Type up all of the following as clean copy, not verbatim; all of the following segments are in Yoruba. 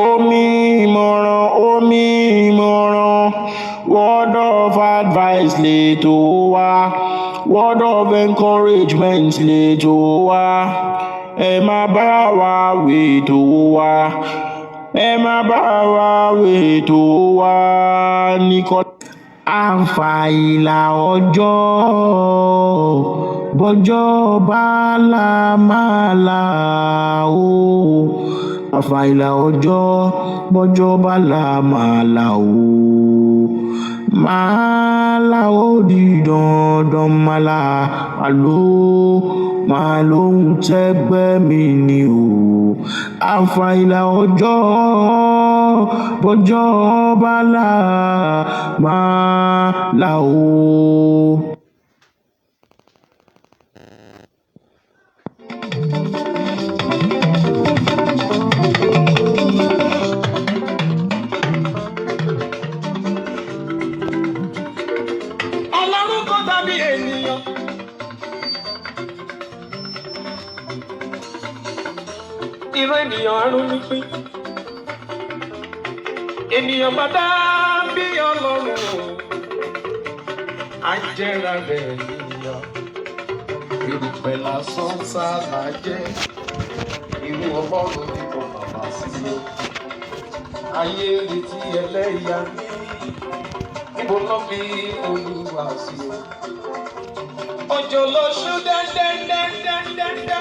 Omi ìmọ̀ràn, word of advice lètò wa, word of encouragement lètò wa, ẹ má bá wa wètò wa, ẹ má bá wa wètò wa nìkan. Àfàìlà ọjọ́ bọ́jọ́ bá là máa là o. Àfàìlà ọjọ́ bọ́jọ́ bá là máa là o. Máa là ó di dandan máa là máa lóhun tẹ́gbẹ́ mi ni o. Àfàìlà ọjọ́ bọ́jọ́ bá là máa là o. Ọlọ́run kò dàbí ènìyàn. Irú ènìyàn àrùn nípín. Ènìyàn bá dàbí Ọlọ́run o. Ajẹ́ra rẹ̀ ènìyàn. Erùpẹ̀ lásán sáà jẹ́. Irú Ọlọ́run ní kò bàbá sí o. Ayé retí ẹlẹ́yà. Níbo lọ fi Olúwa sí o? Òjò lóṣù dẹ́ndẹ́ndẹ́ndẹ́ndẹ́ndẹ́,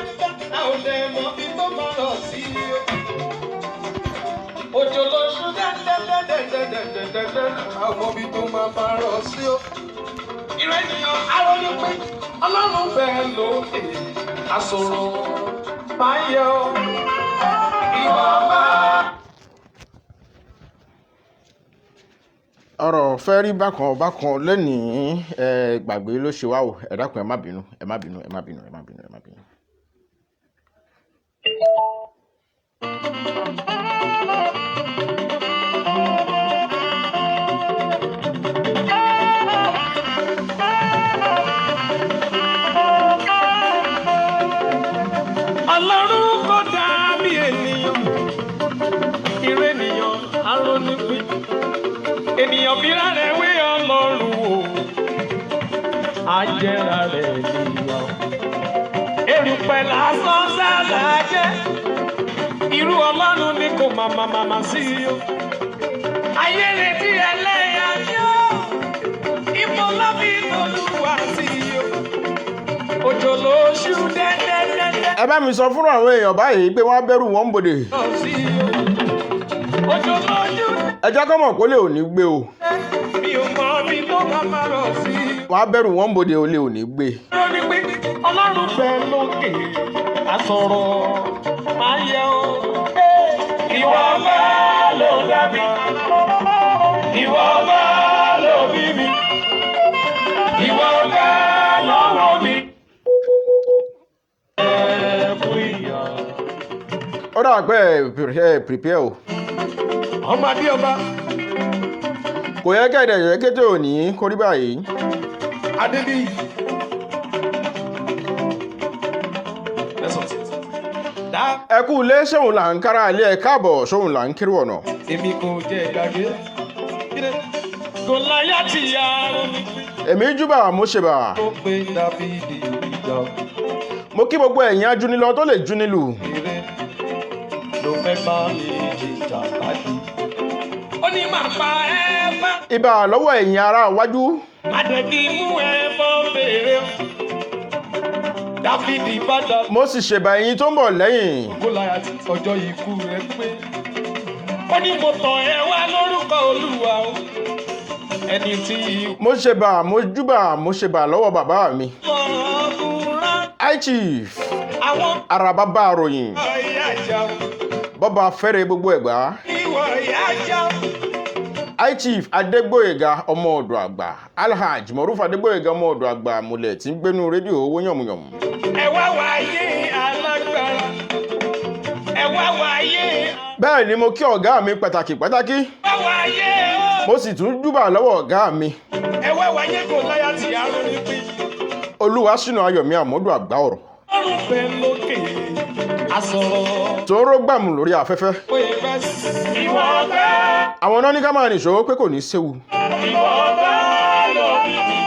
a ò lè mọ bí tó máa rọ̀ sí o. Òjò lóṣù dẹ́ndẹ́ndẹ́ndẹ́ndẹ́ndẹ́ndẹ́, a ò mọ bí tó máa rọ̀ sí o. Irú ènìyàn aróní pé Ọlọ́run bẹ́ẹ̀ lókè, àsọ̀rọ̀ máa yọ ìwà bá. ọ̀rọ̀ fẹ́ rí bákan lẹ́nìí gbàgbé ló ṣe wá o, ẹ dákun ẹ má bínú. Ọlọ́run kò dàbí ènìyàn, irú ènìyàn arónípín. Ènìyàn fira rẹ̀ wé Ọlọ́run o, ajẹ́ra rẹ̀ ènìyàn. Erùpẹ̀ lásán sáà jẹ́, irú Ọlọ́run ni kò máa sí o. Ayé retí ẹlẹ́yà ni ó, ibo ló fi Olúwa sí o. Òjò lóṣù dẹ́ndẹ́ndẹ́ndẹ́. Ẹ bá mi sọ fún àwọn èèyàn báyìí pé wọ́n á bẹ̀rù wọn ń bòde. Òjò lóṣù. Ẹ jẹ́ kọ́ mọ̀ kó lè ò ní gbé o. Mi ò mọ bí tó máa rọ̀ sí. Wọ́n á bẹ̀rù wọn ń bòde o lè ò ní gbé. Lórí pé Ọlọ́run bẹ lókè, àsọ̀rọ̀ máa yẹ o. Ìwọ bá ló dàbí, ìwọ bá ló bí mi, ìwọ bá lọ́wọ́ mi. Ó dà pé prepare o. Ọmọdé ọba. Kò yẹ kẹ́ẹ̀dẹ̀ yẹ kété òní kórí báyìí. Adébí. Ẹ kú ilé ṣóhun là ń kára ilé ẹ káàbọ̀ ṣóhun là ń kiri ọ̀nà. Èmi kò jẹ́ ìgbàgbé. Gòláyátì aróní. Èmi júbà mo ṣe bà. Tó pé Dáfídì ìjọ. Mo kí gbogbo ẹ̀yin ajúnilọ tó lè júnilù. Ló fẹ́ bá mi jìjà káàdì. Ó ní máa pa ẹ́ bá. Ìbà lọ́wọ́ ẹ̀yin ará iwájú. Àdẹ̀kí mú ẹ bọ́ bèrè. Dáfídì bàdà. Mo sì ṣèbà ẹ̀yin tó ń bọ̀ lẹ́yìn. Gòláyátì ọjọ́ ikú rẹ̀ pé. Ó ní mo tàn ẹ́ wá lórúkọ Olúwa o. Ẹni tí. Mo ṣèbà mo júbà mo ṣèbà lọ́wọ́ bàbá mi. High Chief. Àwọn. Àràbá bá àròyìn. Ìyá ìjà. Bọ́ba fẹ́rẹ̀ gbogbo Ẹ̀gbá. Ìwọ ìyá ìjà. High Chief Adégbóyèga ọmọ ọ̀dọ̀ àgbà Alhaji Moruf Adégbóyèga ọmọ ọ̀dọ̀ àgbà múlẹ̀ tí ń gbénú rédíò owó yànmùyànmù. Ẹ wá wáyé alágbára. Ẹ wá wáyé. Bẹ́ẹ̀ ni mo kí ọ̀gá mi pàtàkì. Ẹ wá wáyé o. Mo sì tún júbà lọ́wọ́ ọ̀gá mi. Ẹ wá wáyé Gòláyátì arónípín. Olúwaṣínà Ayọ̀mí Àmọ́dù àgbà ọ̀rọ̀. Ọlọ́run bẹ lókè, asọ̀rọ̀ tó ń rógbàmù lórí afẹ́fẹ́. pé bẹ́ẹ̀ sí ìwọ ọ̀gá. àwọn náà ní ká máa nìṣó pé kò ní séwu. Ìwọ ọ̀gá lórí mi.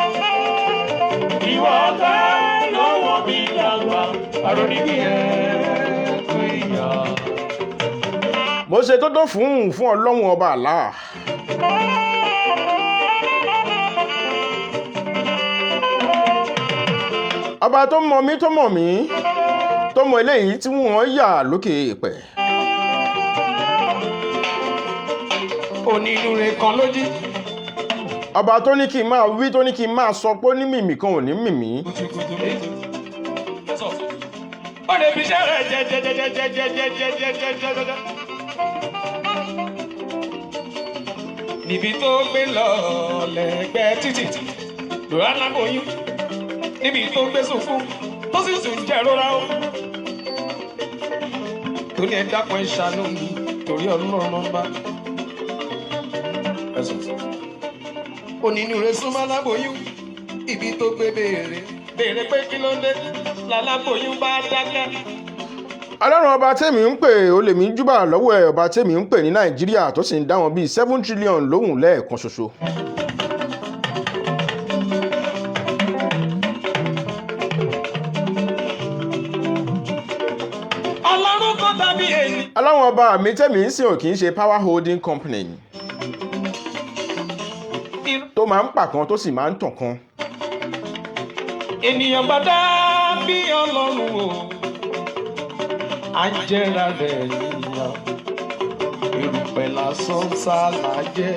Ìwọ ọ̀gá lọ́wọ́ mi dàgbà. Àròní bí ẹ tó ìyá. mo ṣe tó tó fún ọlọ́run ọba àlá. ọba tó mọ̀ mí tó mọ̀ eléyìí tí wọ́n yà lókè èèpẹ̀. Onínúure kan lójú. ọba tó ní kí n máa wí tó ní kí n máa sọ pé ó ní mìmì kan ò ní mìmì. Ó lè fi iṣẹ́ rẹ̀ jẹjẹjẹjẹjẹjẹjẹjẹjẹjẹjẹjẹjẹ. Níbi tó gbé lọ lẹ́gbẹ̀ẹ́ títì lóra lábòyún. Níbi tó gbé sùn fún tó sì sùn jẹ́ rọra ó. Tó ní ẹ dákun ẹ ṣàánú mi torí Ọlọ́run ọba. Onínúure súnmọ́ lábòyún. Ibi tó gbé béèrè pé kí ló dé lálábòyún bá dákẹ́. ọlọ́run ọba tèmi ń pè ó lèmi júbà lọ́wọ́ ẹ̀ ọba tèmi ń pè ní nàìjíríà tó sì ń dá wọn bíi 7 trillion lóhùn lẹ́ẹ̀kan ṣoṣo. Ọlọ́run kò dàbí èyí. ọlọ́run ọba mi tèmi ń sìn ò kì í ṣe power holding company tó máa ń pàkan tó sì máa ń tàn kan. Ènìyàn bá dàbí Ọlọ́run o. Ajẹ́ra rẹ̀ nìyàn. Erùpẹ̀ lásán sálà jẹ́.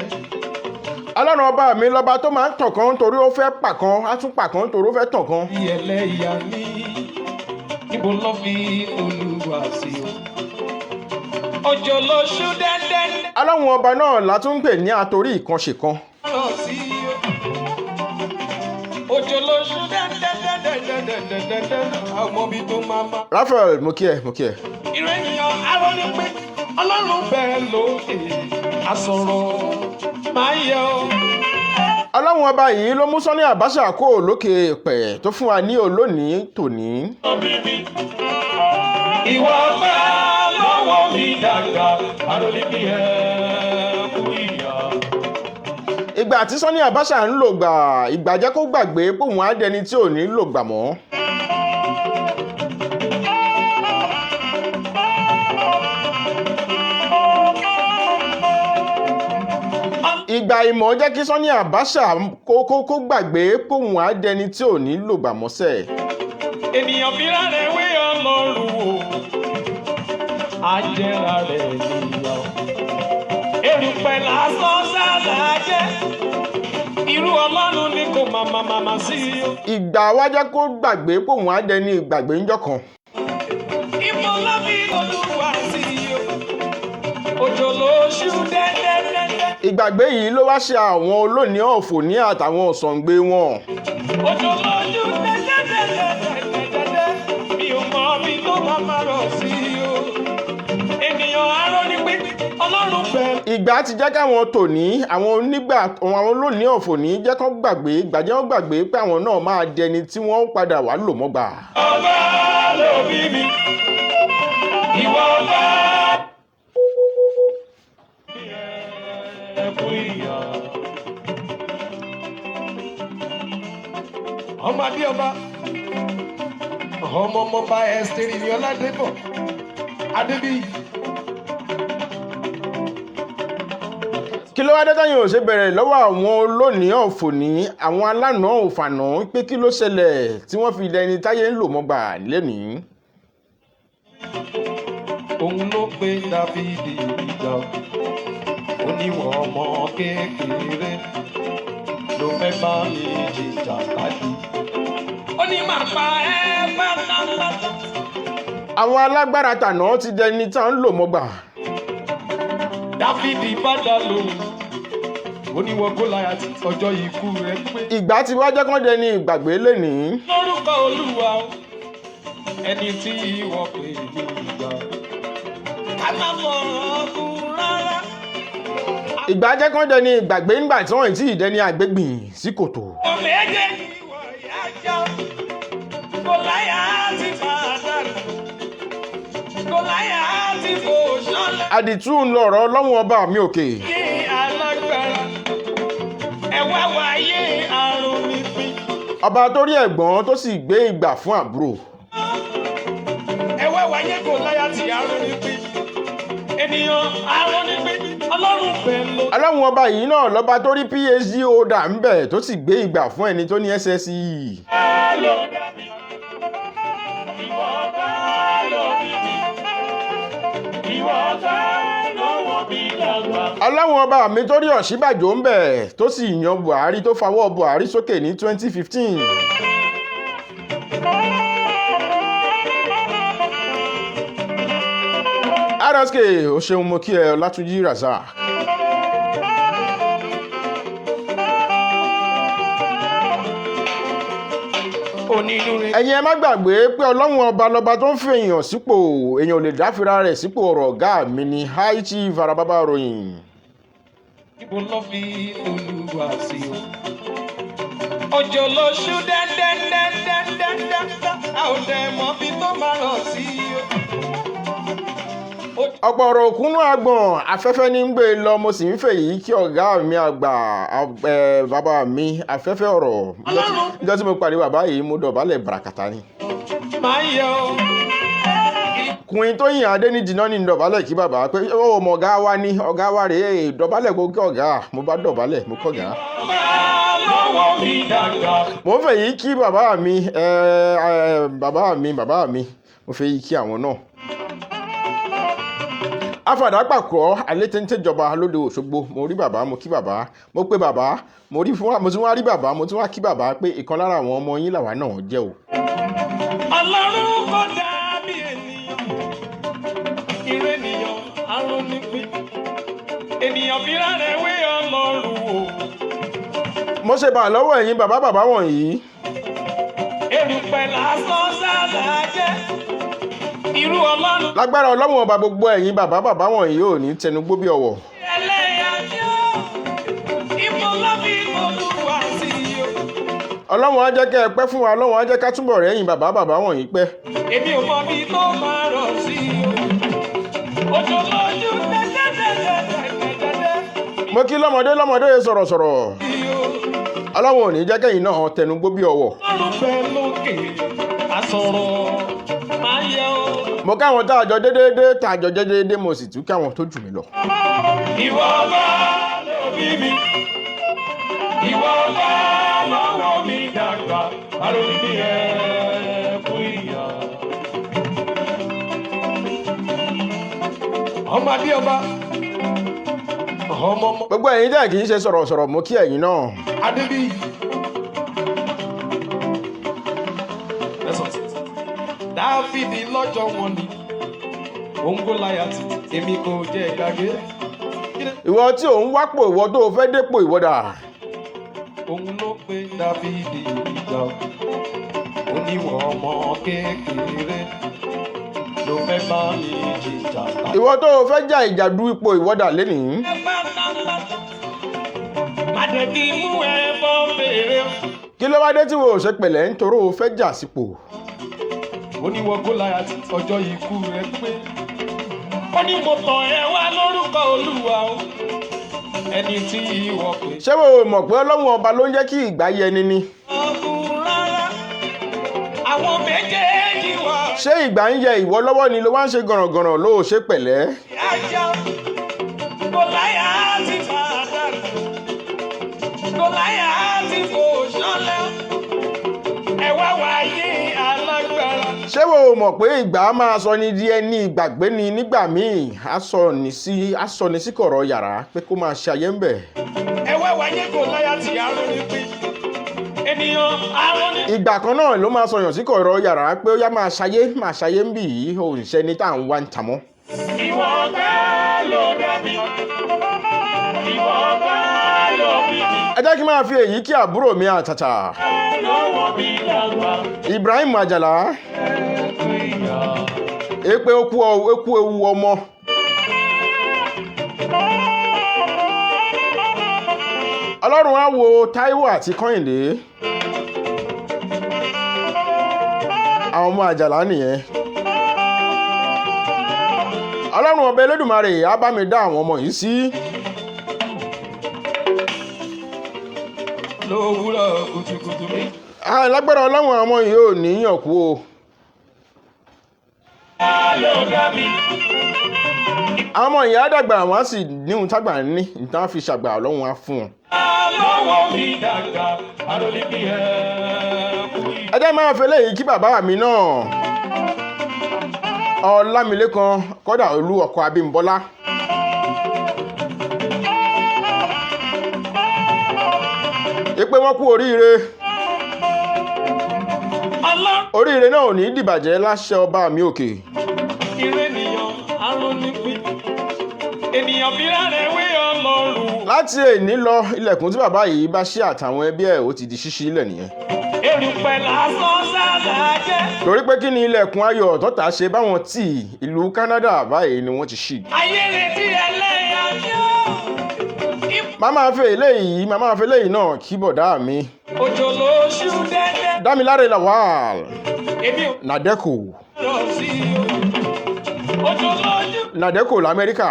ọlọ́run ọba mi lọ́ba tó máa ń tàn kan torí ó fẹ́ pàkan á tún pàkan torí ó fẹ́ tàn kan. Bí ẹlẹ́yà ní níbo ló fi Olúwa sí o. Òjò lóṣù dẹ́dẹ́ ọlọ́run ọba náà la tún ń pè ní atorí ìkànṣe kan. lọ sí o. Òjò lóṣù dẹ́dẹ́dẹ́dẹ́dẹ́dẹ́dẹ́dẹ́ àwọn ọmọ tó máa ma. Raphael mo kí ẹ. Irú ènìyàn arọ ni pé Ọlọ́run bẹ́ẹ̀ lókè àsọ̀rọ̀ máa yẹ o. ọlọ́run ọba yìí ló mú Sani Abacha kó lókè èèpẹ̀ tó fún wa ní olónìí tòní. Ìwọ ọgbà lọ́wọ́ mi dàgbà àròlé bí ẹ kú ìyá. ìgbà tí Sani Abacha ń lò gbà ìgbà jẹ́ kó gbàgbé pé òun á dẹni tí ò ní lò gbà mọ́. ìgbà ìmọ̀ jẹ́ kí Sani Abacha kó gbàgbé pé òun á dẹni tí ò ní lò gbà mọ́sẹ̀. Ènìyàn fi rárẹ̀ wé Ọlọ́run o. Ajẹ́ra rẹ̀ nìyàn. Erùpẹ̀ lásán sálà jẹ́. Irú Ọlọ́run ni kò máa sí o. ìgbà wá jẹ́ kó gbàgbé pé òun á dẹni ìgbàgbé ńjọ́ kan. Ibo ló fi Olúwa sí o. Òjò lóṣù dẹ́dẹ́dẹ́dẹ́. ìgbàgbé yìí ló wá ṣe àwọn olóòní ọ̀fọ̀ ní àtàwọn ọ̀sàngbé wọn. Òjò lóṣù dẹ́dẹ́dẹ́dẹ́dẹ́dẹ́. Mi ò mọ bí tó máa rọ̀ sí o. Ènìyàn arọ ni pé Ọlọ́run bẹ́ẹ̀. ìgbà ti jẹ́ káwọn tòní àwọn onígbà àwọn olóòní ọ̀fọ̀ ní jẹ́ kán gbàgbé ìgbàjẹ́ wọn gbàgbé pé àwọn náà máa dẹni tí wọ́n padà wá lò mọ́gbà. Ọba ló bí mi. Ìwọ ọba. Ẹkú ìyá. Ọmọ Adéọba. Ọmọ bá Ẹ́sítérì ní Ọládébọ̀. Adébíyì. kí ló wá dé táyìn ò ṣe bẹ̀rẹ̀ lọ́wọ́ àwọn olóòní ọ̀fọ̀ ní àwọn alánà òfànà pé kí ló ṣẹlẹ̀ tí wọ́n fi dẹni táyé ń lò mọ́gbà lẹ́nìí. Òun ló gbé Dáfídì ìjà. Oníwọ̀ ọmọ kékeré ló fẹ́ bá mi jìjà kájú. Ó ní màá pa ẹ́ pátápátá. àwọn alágbára tàná ti dẹni tá ń lò mọ́gbà. Dáfídì bàdà lòun. Oníwọ̀ Gòláyátì ọjọ́ ikú rẹ̀ pé. ìgbà tí wá jẹ́ kán dẹni ìgbàgbé lẹ́nìí. Lórúkọ Olúwa ẹni tí wọ́n pè ní ìgbà. Ká má fọ̀rọ̀ kún rárá. ìgbà jẹ́ kán dẹni ìgbàgbé ńgbà tí wọ́n ti dẹni àgbégbìn sí kòtò. Ọmọ ẹ̀jẹ̀ ìwọ̀ ìyá jẹ́ Gòláyátì bàdà lòun. àdìtú ń lọ ọ̀rọ̀ ọlọ́run ọba mi òkè. ọba tó rí ẹ̀gbọ́n tó sì gbé ìgbà fún àbúrò. ọlọ́run ọba yìí náà lọ́ba tó rí PhD holder ń bẹ̀ tó sì gbé ìgbà fún ẹni tó ní SSE. ọlọ́run ọba mi tó rí Ọ̀ṣínbàjò ń bẹ̀ tó sì yan Buhari tó fawọ́ Buhari sókè ní 2015. RSK ó ṣeun mo kí ẹ Ọlátúnjí Razak. ẹ̀yin ẹ má gbàgbé pé ọlọ́run ọba lọ́ba tó ń fi èèyàn sípò, èèyàn ò lè dáfira rẹ̀ sípò. ọ̀rọ̀ ọ̀gá mi ni High Chief Arababa ròyìn. Ibo ló fi Olúwa sí o. Òjò ló ṣú dẹ́ndẹ́ndẹ́ndẹ́ndẹ́ndẹ́, a ò dẹ̀ mọ̀ bí tó máa rọ̀ sí o. ọ̀pọ̀ ọ̀rọ̀ òkúnnú àgbọ̀n afẹ́fẹ́ ní ń gbé lọ, mo sì ń fèyí kí ọ̀gá mi àgbà bàbá mi afẹ́fẹ́ ọ̀rọ̀. níjọ́ tí mo pàdé bàbá yìí mo dọ̀bálẹ̀ bàràkàtà ni. Máa yọ Queen Tóyìn Adéníjì náà ní dọ̀bálẹ̀ kí bàbá pé ó mọ ọ̀gá wa ní ọ̀gá wa rèé, dọ̀bálẹ̀ kó kí ọ̀gá. mo bá dọ̀bálẹ̀ mo kọ̀gá. mo ń fèyí kí bàbá mi mo fẹ́ yí kí àwọn náà. afàdà pàkọ́ alétéńté jọba lóde Òṣogbo, mo rí bàbá mo kí bàbá, mo pé bàbá mo tún wá rí bàbá mo tún wá kí bàbá pé ìkan lára àwọn ọmọ yín làwa náà jẹ́ o. Ọlọ́run kò dàbí ènìyàn, irú ènìyàn arónípín, ènìyàn fira rẹ̀ wé Ọlọ́run o. mo ṣe bà lọ́wọ́ ẹ̀yin bàbá wọ̀nyí. Erùpẹ̀ lásán sáàlà jẹ́ irú Ọlọ́run. lágbára ọlọ́run ọba gbogbo ẹ̀yin bàbá wọ̀nyí ò ní tẹnugbó bí ọwọ́. ẹlẹ́yà ni ó ibo ló fi Olúwa sí o. ọlọ́run á jẹ́ kẹ́ ẹ pẹ́ fún wa, ọlọ́run á jẹ́ ká túbọ̀ rẹ́yìn bàbá wọ̀nyí pẹ́. Èmi ò mọ bí tó máa rọ̀ sí o. Òjò lójú dẹ́dẹ́dẹ́dẹ́dẹ́dẹ́. mo kí lọ́mọdé sọ̀rọ̀sọ̀rọ̀. ọlọ́run ò ní jẹ́ kẹ́yìn náà tẹnugbó bí ọwọ́. Ọlọ́run bẹ lókè àsọ̀rọ̀ máa yẹ o. mo káwọn tá àjọ dédé mo sì tún káwọn tó jù mí lọ. Ìwọ bá lóbi mi, ìwọ bá lọ́wọ́ mi dàgbà, àròyìn bí ẹ kú ìyá. Ọmọ adé ọba, ọmọ gbogbo ẹ̀yin tẹ́ kì í ṣe sọ̀rọ̀sọ̀rọ̀ mo kí ẹ̀yin náà. Adébí. Dáfídì lọ́jọ́ wọn ni, òun Gòláyátì, èmi kò jẹ́ gbàgbé. ìwọ tí òun wápò, ìwọ tó fẹ́ dépò, ìwọ dà. Òun ló pe Dáfídì ìjà, ó ní wọ́n ọmọ kékeré ló fẹ́ bá mi jìjà. ìwọ tó fẹ́ jà ìjà du ipò, ìwọ dà lénìí. Màdẹ̀bí mú ẹ bọ́ fèrè. kí ló wá dé tí wo ò ṣe pẹ̀lẹ́ nítorí o fẹ́ jà sípò. Ó ní wọ́n Gòláyátì ọjọ́ ikú rẹ̀ pé. Ó ní mo tọ̀ ẹ́ wá lórúkọ Olúwa o, ẹni tí ìwọ pè. ṣé wo mọ̀ pé ọlọ́run ọba ló ń jẹ́ kí ìgbà yẹni ni. Rárá, àwọn méjèèjì wà. ṣé ìgbà ń yẹ ìwọ lọ́wọ́ ni ló wá ń ṣe gànràngànràn ló ṣe pẹ̀lẹ́. Ajá Gòláyátì máa dàrú, Gòláyátì kò ṣọlẹ̀, ẹ wá wáyé alágbára. ṣé wo mọ̀ pé ìgbà máa sọ ni di ẹni ìgbàgbé ni nígbà míì á sọ ní sí kọ̀rọ̀ yàrá pé kó máa ṣe ayé ń bẹ̀. Ẹ wá wáyé Gòláyátì arónípín, ènìyàn arónípín. ìgbà kan náà ló máa sọyàn sí kọ̀rọ̀ yàrá pé ó yá máa ṣayé ń bì yìí òṣìṣẹ́ ní tá à ń wá ń tà mọ́. Ìwọ bá lọ bá mi, ìwọ bá lọ bí mi. ẹ jẹ́ kí n máa fi èyí kí àbúrò mi àtàtà Lọ́wọ́ mi dàgbà, Ibrahim Àjàlá ẹ̀kú ìyá. èpè okú ewu ọmọ. ọlọ́run á wo Táíwò àti Kọ́hìndé, àwọn ọmọ Àjàlá nìyẹn. Ọlọ́run ọba Elédùmarè á bá mi dá àwọn ọmọ yìí sí. lówùúrọ̀ kùtùkùtù mi. Lágbára Ọlọ́run àwọn ọmọ yìí ò ní yàn kú o. Àwọn ọmọ yìí á dàgbà wọ́n á sì níhun tágbà ní ìtàn fi ṣàgbà Ọlọ́run á fún wọn. Ẹ jẹ́ máa fẹ́ lẹ́yìn kí bàbá mi náà Ọlámilékan kọ́dà Olú ọkọ Abímbọ́lá. Ìpè wọn kú oríire. Oríire náà ò ní dìbàjẹ́ láṣẹ ọba mi òkè. Láti èní lọ ilẹ̀kùn tí bàbá yìí bá ṣí àtàwọn ẹbí ẹ̀ ó ti di ṣíṣí ilẹ̀ nìyẹn. Torí pé kí ni ilẹ̀kùn ayọ̀ tọ́ta ṣe báwọn tí ìlú Canada báyìí ni wọ́n ti ṣí. Màmá fẹ́ eléyìí náà kí bọ̀dá mi. Dámiláre Lawal Nàdẹ́kò l'Amẹ́ríkà.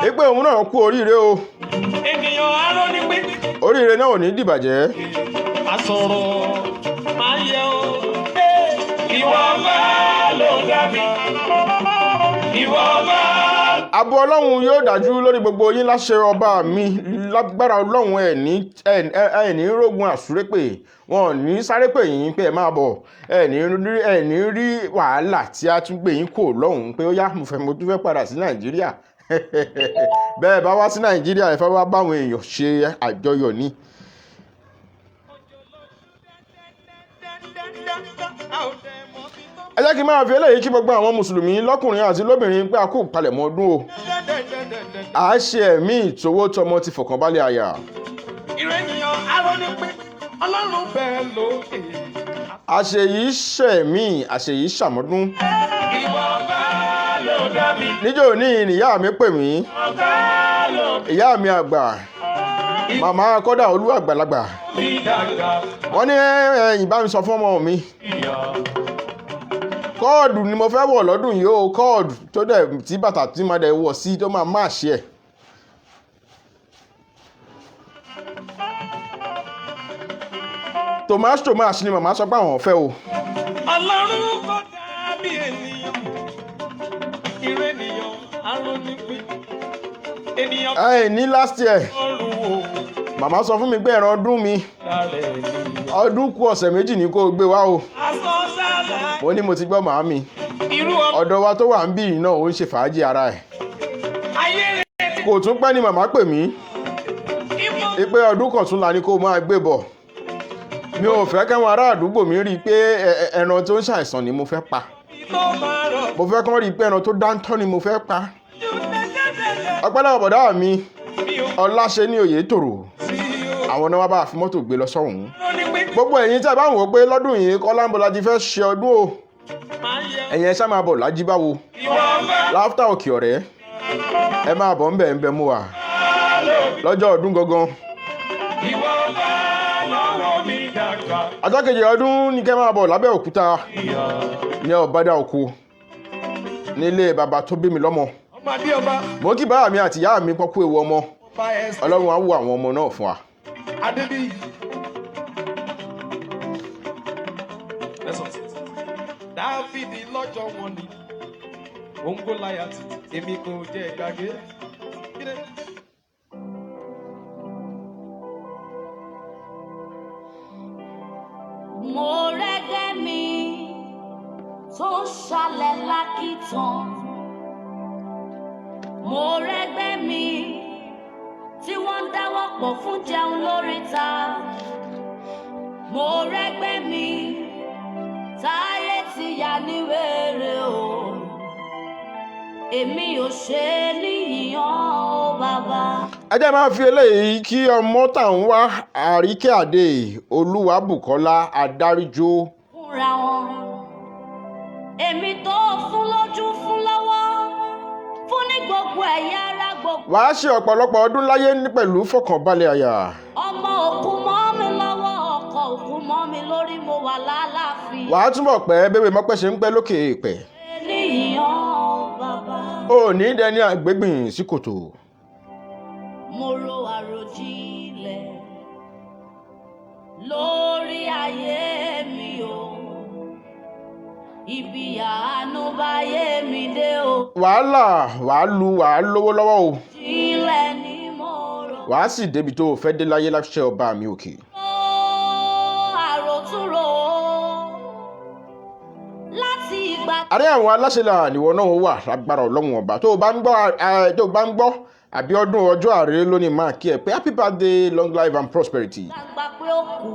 Ìpè òun náà kú oríire o. Oríire náà ò ní dìbàjẹ́. Àsọ̀rọ̀ máa yẹ o. Ìwọ bá ló dá mi. Ìwọ bá. Ààbò Ọlọ́run yóò dájú lórí gbogbo yín láṣẹ ọba mi. Lágbára Ọlọ́run ẹ̀ ní rógun àsúrépè. Wọn ò ní sáré pè yín pé ẹ máa bọ̀. Ẹ ní rí wàhálà tí a tún gbé yín kò lọ́hùn pé ó yá mo tún fẹ́ padà sí Nàìjíríà. Bẹ́ẹ̀ bá wá sí Nàìjíríà ẹ fẹ́ wá báwọn èèyàn ṣe àjọyọ̀ ni. Ẹ jẹ́ kí n máa fi eléyìí kí gbogbo àwọn mùsùlùmí lọ́kùnrin àti lóbìnrin pé a kú palẹ̀mọ́ ọdún o. À á ṣe ẹ̀mí ìtòwó tọmọ ti fọ̀kànbalẹ̀ àyà. Ìrẹ́nìyàn aróní pé Ọlọ́run bẹ́ẹ̀ lókè. Àṣèyí ṣẹ̀mí àṣèyí ṣàmọ́dún. Ìwọ bá ló dá mi. Níjọ́ ní ìyá mi pè mí. Ìyá mi àgbà. Màmá kọ́dà Olú àgbàlagbà. Wọ́n ní ẹ̀yìn bá mi sọ fún ọmọ mi. Kọ́ọ̀dù ni mo fẹ́ wọ̀ lọ́dún yìí o, kọ́ọ̀dù tó dẹ̀ tí bàtà tí máa dẹ̀ wọ̀ sí tó máa ṣe ẹ̀. Thomas ni màmá sọ pé àwọn fẹ́ o. Ọlọ́run kò dàbí ènìyàn. Ìrẹ́nìyàn aróní pé ènìyàn. Ní last year màmá sọ fún mi pé ẹran ọdún mi ọdún kù ọ̀sẹ̀ méjì ní kó gbé wá o. Mo ní mo ti gbọ́ màámi. Ọ̀dọ̀ wa tó wà ń bí náà ó ń ṣe fàájì ara ẹ̀. Kò tún pẹ́ ni màmá pè mí pé ọdún kan tún la ní kó máa gbé bọ̀. Mi ò fẹ́ káwọn ará àdúgbò mi rí i pé ẹran tó ń ṣàìsàn ni mo fẹ́ pa. Mo fẹ́ kán rí i pé ẹran tó dáńtọ́ ni mo fẹ́ pa. Ọpẹ́lọpẹ́ bọ̀dá mi Ọláṣe ní Oyètòrò àwọn náà wá bá fi mọ́tò gbé lọ sọ́hùn. Gbogbo ẹ̀yin tí a bá ń wò pé lọ́dún yìí Kọ́láńbọ́lájí fẹ́ ṣe ọdún o. Ẹ̀yin ẹ ṣá máa bọ̀ Lájí báwo. Láftà Òkè Ọ̀rẹ́ ẹ máa bọ̀ ńbẹ̀ mú wa lọ́jọ́ ọdún gangan. Ọjọ́ kejì ọdún ní kẹ́ máa bọ̀ Lábẹ́òkúta ní Ọ̀bádà Oko nílé bàbá tó bí mi lọ́mọ. Mo kí bàbá mi àti ìyá mi pọ́kú ewu ọmọ. Ọlọ́run á wò àwọn ọmọ náà fún wa. Dáfídì lọ́jọ́ wọn ni òun Gòláyátì èmi kò jẹ́ ìgbàgbé. Mo rẹ́gẹ́ mi tó ń ṣalẹ̀ lákìtàn. Mo rẹ́gbẹ́ mi tí wọ́n ń dáwọ́ pọ̀ fún jẹun lóríta. Mo rẹ́gbẹ́ mi táyé ti yà ní wèrè o. Èmi ò ṣe níyìyàn o bàbá. Ẹ jẹ́ máa fi eléyìí kí ọmọ tàun wá Àríkẹ́ Adé Olúwabùkọ́lá Adáríjó. Fúnra wọn èmi tó fún lójú fún lọ́wọ́ fún ní gbogbo ẹ̀yà ara gbogbo. Wàá ṣe ọ̀pọ̀lọpọ̀ ọdún láyé pẹ̀lú fọkànbalẹ̀ àyà. Ọmọ òkú mọ́ mi lọ́wọ́ ọkọ òkú mọ́ mi lórí mo wà lálàáfíà. Wàá túbọ̀ pẹ́ bébè mọ́pẹ́ ṣe ń pẹ́ lókè èèpẹ̀. yàn bàbá. ò ní dẹni àgbégbìn sí kòtò. Mo ro àròjinlẹ̀ lórí ayé mi o. Ibi àánú báyé mi dé o. wàhálà wàá lówó lọ́wọ́ o. Jinlẹ̀ ni mo rò. wàá sì débi tó o fẹ́ dé láyé láṣẹ ọba mi òkè. Àròtúrò láti ìgbà. àárẹ̀ àwọn aláṣẹlà níwọ náà wà lágbára ọlọ́run ọba tó o bá ń gbọ́ àbí ọdún ọjọ́ ààrẹ lónìí máa kí ẹ pé happy birthday, long life and prosperity. Gbàgbà pé ó kù.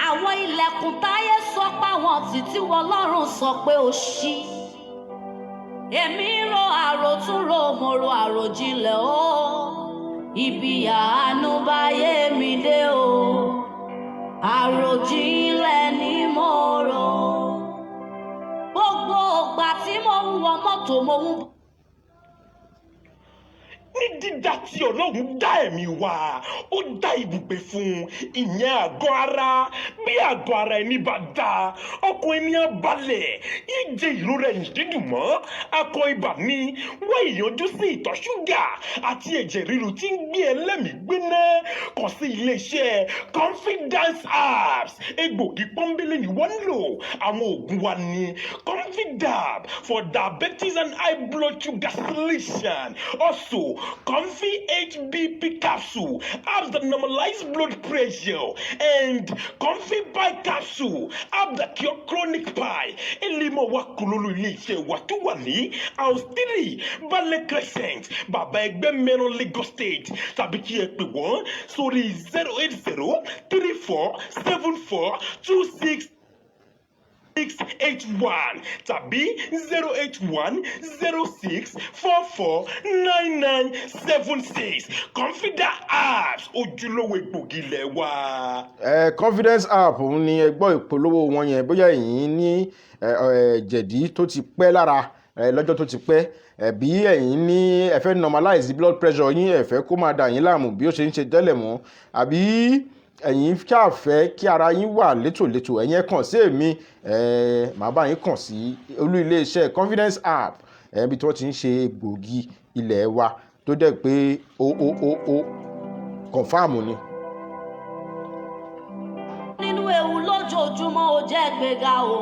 Àwọn ilẹ̀kùn táyé sọ pé àwọn títí wọ Ọlọ́run sọ pé ó ṣí. Èmi ro àròtúrò mo ro àròjinlẹ̀ o. Ibi àánú báyé mi dé o. Àròjinlẹ̀ ni mo rò. Gbogbo ìgbà tí mo ń wọ mọ́tò mo ń. ní dídá tí Ọlọ́run dá ẹ̀mí wa ó dá ibùgbé fún ìyẹn àgọ́ ara. bí àgọ́ ara ẹni bá dá ọkàn ẹni á balẹ̀ ìjẹ ìrora ẹ̀yìn dídùn mọ́. akọ ibà ní wá ìyanjú sí ìtọ̀ ṣúgà àti ẹ̀jẹ̀ ríru tí ń gbé ẹlẹ́mìí gbéná. kàn sí iléeṣẹ́ Confidence Herbs. egbògi pọ́nbélé ni wọ́n ń lò. àwọn oògùn wa ní Confidab for diabetes and high blood sugar solution. also Comfy HBP capsule helps the normalize blood pressure, and Comfy Pie capsule helps the cure chronic pie. Elimo wa kululu ilé-iṣẹ́ wa tó wà ní house 3 Balẹ̀ Crescent Bàbá Ẹgbẹ́ Mẹ́rin Lagos State tàbí kí ẹ pè wọ́n sórí 080347426 681 tàbí 08106449976. Confidence Herbs ojúlówó egbògi ilẹ̀ wa. Confidence app òun ni ẹgbọ́ ìpolówó wọn yẹn bóyá ẹ̀yin ní jẹ̀dí tó ti pẹ́ lára lọ́jọ́ tó ti pẹ́ bí ẹ̀yin ní ẹ fẹ́ normalize blood pressure yín ẹ fẹ́ kó máa dà yín láàmú bí ó ṣe ń ṣe tẹ́lẹ̀ mọ́ àbí ẹ̀yin ṣàfẹ́ kí ara yín wà létòlétò ẹ̀yin ẹ kàn sí èmi màá bá yín kàn sí olú iléeṣẹ́ Confidence app bí tí wọ́n ti ń ṣe egbògi ilẹ̀ wa tó dẹ̀ pé ó kọ̀ǹfàmù ni. Nínú ewu lójoojúmọ́ ó jẹ́ gbéga o.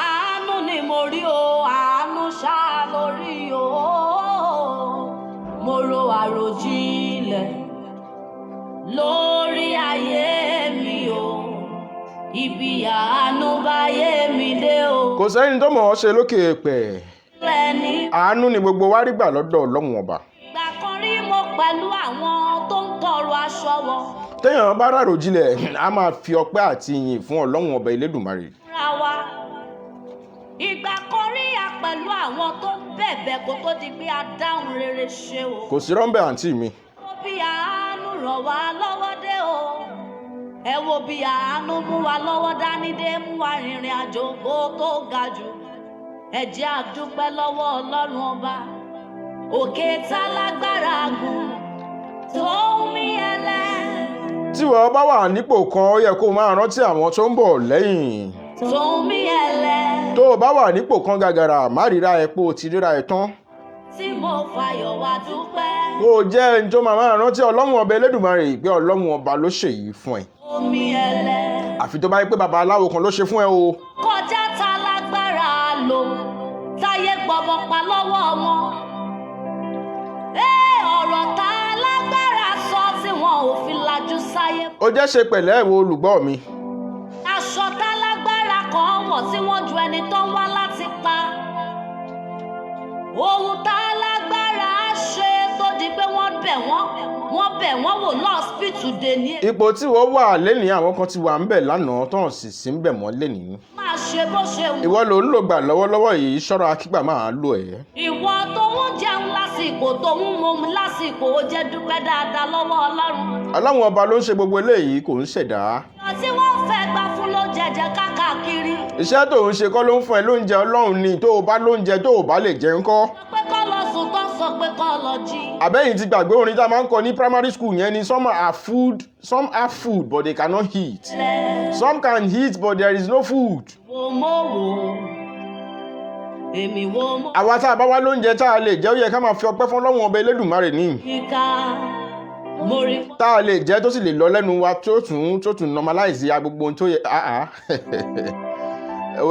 Àánú ni mo rí o, àánú ṣá lórí o. Mo ro àròjinlẹ̀ lórí ayé mi o. Ibi àánú báyé mi dé o. Kò sẹ́ni tó mọ̀ ọ́ ṣe lókè èèpẹ̀. Lẹ́ni. Àánú ni gbogbo wa rí gbà lọ́dọ̀ Ọlọ́run ọba. Ìgbà kan rí mo pẹ̀lú àwọn tó ń tọrọ aṣọ wọn. Téèyàn bá ràròjinlẹ̀ a máa fi ọpẹ́ àti ìyìn fún Ọlọ́run ọba Elédùmarè. Ìgbà kan rí a pẹ̀lú àwọn tó ń bẹ̀bẹ̀ kó tó di pé a dáhùn rere ṣe o. Kò sí rọ́ńbẹ́ àǹtí mi. Wo bí àánú ràn wá lọ́wọ́ dé o. Ẹ wo bí àánú mú wa lọ́wọ́ dání dé mú wa rìnrìn àjò kó tó ga jù. Ẹ jẹ́ a dúpẹ́ lọ́wọ́ Ọlọ́run ọba. Òkè tálágbára gùn tó ń mí ẹlẹ́. Tí wọ́n bá wà nípò kan ó yẹ kó máa rántí àwọn tó ń bọ̀ lẹ́yìn. Tó ń mí ẹlẹ́. Tó o bá wà nípò kan gàgàrà má ríra ẹ pé o ti ríra ẹ tán. Tí mo fàyọ̀ wá dúpẹ́. Kó o jẹ́ ẹni tó máa rántí Ọlọ́run ọba Elédùmarè pé Ọlọ́run ọba ló ṣèyí fún ẹ. Omi ẹlẹ́. Àfi tó bá yẹ pé baba aláwo kan ló ṣe fún ẹ o. Kọjá tálágbára lò táyé gbọmọ pa lọ́wọ́ wọn. Ọ̀rọ̀ tálágbára sọ tí wọn ò fi lajú sáyé. Ó jẹ́ ṣe pẹ̀lẹ́ ìwọ olùgbọ́ mi. Aṣọ tálágbára kan wọ̀ tí wọ́n ju ẹni tó ń wá láti pa. Ohun tálágbára ṣe tó di pé wọ́n bẹ̀ wọ́n wò lọ́ọ̀sìpìtì dè ní. Ipò tí wọ́n wà lénìí àwọn kan ti wà ń bẹ̀ lánàá tán sì sí ń bẹ̀ mọ́ lénìí. Máa ṣe bó ṣe wù. Ìwọ ló ń lò gbà lọ́wọ́lọ́wọ́ yìí ṣọ́ra kígbà máa lò ẹ́. Ìwọ tó ń jẹun lásìkò tó ń mu lásìkò ó jẹ́ dúpẹ́ dáadáa lọ́wọ́ Ọlọ́run. Ọlọ́run ọba ló ń ṣe gbogbo eléyìí kò ń ṣẹ̀dá. Ọ̀nà tí wọ́n fẹ́ gbà fún ló jẹjẹ káàkiri. Iṣẹ́ tó ń ṣe kọ́ ló ń fún ẹ lóúnjẹ Ọlọ́run ni tó o bá lóúnjẹ tó o bá lè jẹun kọ́. Sọ pé kọ́ lọ sùn tó ń sọ pé kọ́ lọ jí. Àbẹ́yìn ti gbàgbé orin tá a máa ń kọ ní primary school yẹn ni some have food but they cannot eat. Some can eat but there is no food. Mo wò èmi wo mo àwa tá a bá wá lóúnjẹ tá a lè jẹ ó yẹ ká máa fi ọpẹ́ fún Ọlọ́run ọba Elédùmarè ní kíkà mo rí tá a lè jẹ tó sì lè lọ lẹ́nu wa tó tún normalize ya gbogbo ohun tó yẹ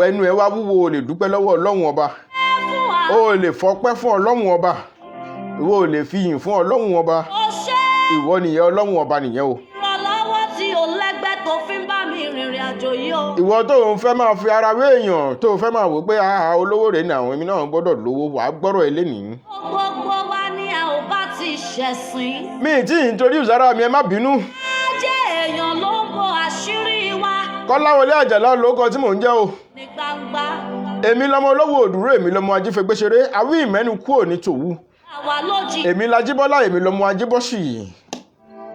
ẹnu ẹ wá wúwo o lè dúpẹ́ lọ́wọ́ Ọlọ́run ọba fún wa o lè fọpẹ́ fún Ọlọ́run ọba ìwọ ò lè fi yìn fún Ọlọ́run ọba ó ṣe ìwọ nìyẹn Ọlọ́run ọba nìyẹn o ìrànlọ́wọ́ tí ò lẹ́gbẹ́ tó fi ń bá mi rìnrìn àjò yìí o. ìwọ tó ń fẹ́ máa fi ara wé èèyàn tó fẹ́ máa wò pé olówó rèé ní àwọn èmi náà gbọ́dọ̀ lówó wàá gbọ́rọ̀ eléyìí. gbogbo wa ni a ò bá ti ṣẹ̀sìn. mi tí ì introduce ara mi ẹ má bínú. jẹ́ èèyàn ló ń bo àṣírí wa Kọ́láwọlé Àjàlá lórúkọ tí mò ń jẹ́ o. ní gbangba. èmi lọmọ olówó òdúró èmi lọmọ ajífẹgbẹṣeré àwí ìmẹ́nu kúò ní tòwú. àwa lójì. èmi lajíbọ́lá èmi lọmọ ajíbọ́sì.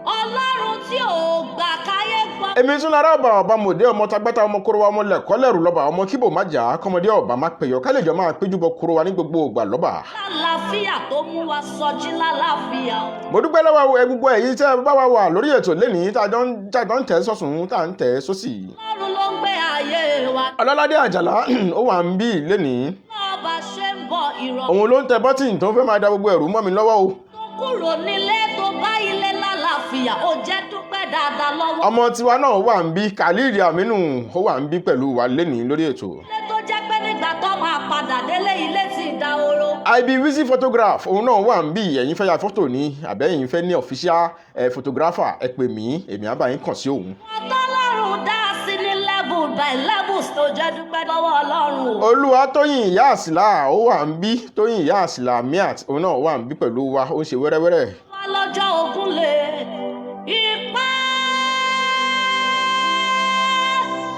ọlọ́run tí ò gbà káyé gbọ́. èmi tún lára ọba mòdé ọmọ tagbátá ọmọ korowa ọmọ lẹ̀kọ́lẹ̀rù lọ́ba ọmọ kíbò má jà á kọ́mọdé ọba má pẹ̀yọ kálẹ̀jọ máa péjú bọ korowa ní gbogbo ògbà lọ́ba. lálàáfíà tó mú wa sọjí lálàáfíà o. mo dúpẹ́ lọ́wọ́ ẹ gbogbo èyí tẹ́ ẹ bá wa wà lórí ètò lẹ́nìí tá a jọ ń tẹ̀ sọ́sùn tá a ń tẹ̀ sósì. ọlọ́run ló ń gbé ayé wa. Ọlọ́ládé Àjàlá ó wà ń bí lẹ́nìí. ọba ṣe ń bọ ìrọ̀. òun ló ń tẹ bọ́tìn tó ń fẹ́ máa da gbogbo ẹ̀rù mọ́ mi lọ́wọ́ o. tó kúrò nílé tó bá ilé lálàáfíà ó jẹ́ dúpẹ́ dáadáa lọ́wọ́. ọmọ tiwa náà wà ń bí Khalil Aminu ó wà ń bí pẹ̀lú wa lẹ́nìí lórí ètò. ilé tó jẹ́ pé nígbà tó máa padà délé ilé ti dahoro. IBVC photograph òun náà wà ń bí ẹ̀yin fẹ́ ya fọ́tò ní àbẹ́yìn fẹ́ ní official photographer ẹ pè mí èmi á bá yín kàn sí òun. ọtọ́lọ́run dá sí ní level by levels tó jẹ́ dúpẹ́ lọ́wọ́ ọlọ́run o. Olúwatóyìn ìyá àsìlá ó wà ń bí Tóyìn ìyá àsìlá miat òun náà wà ń bí pẹ̀lú wa ó ń ṣe wẹ́rẹ́wẹ́rẹ́. wá lọ́jọ́ ogun lè ipá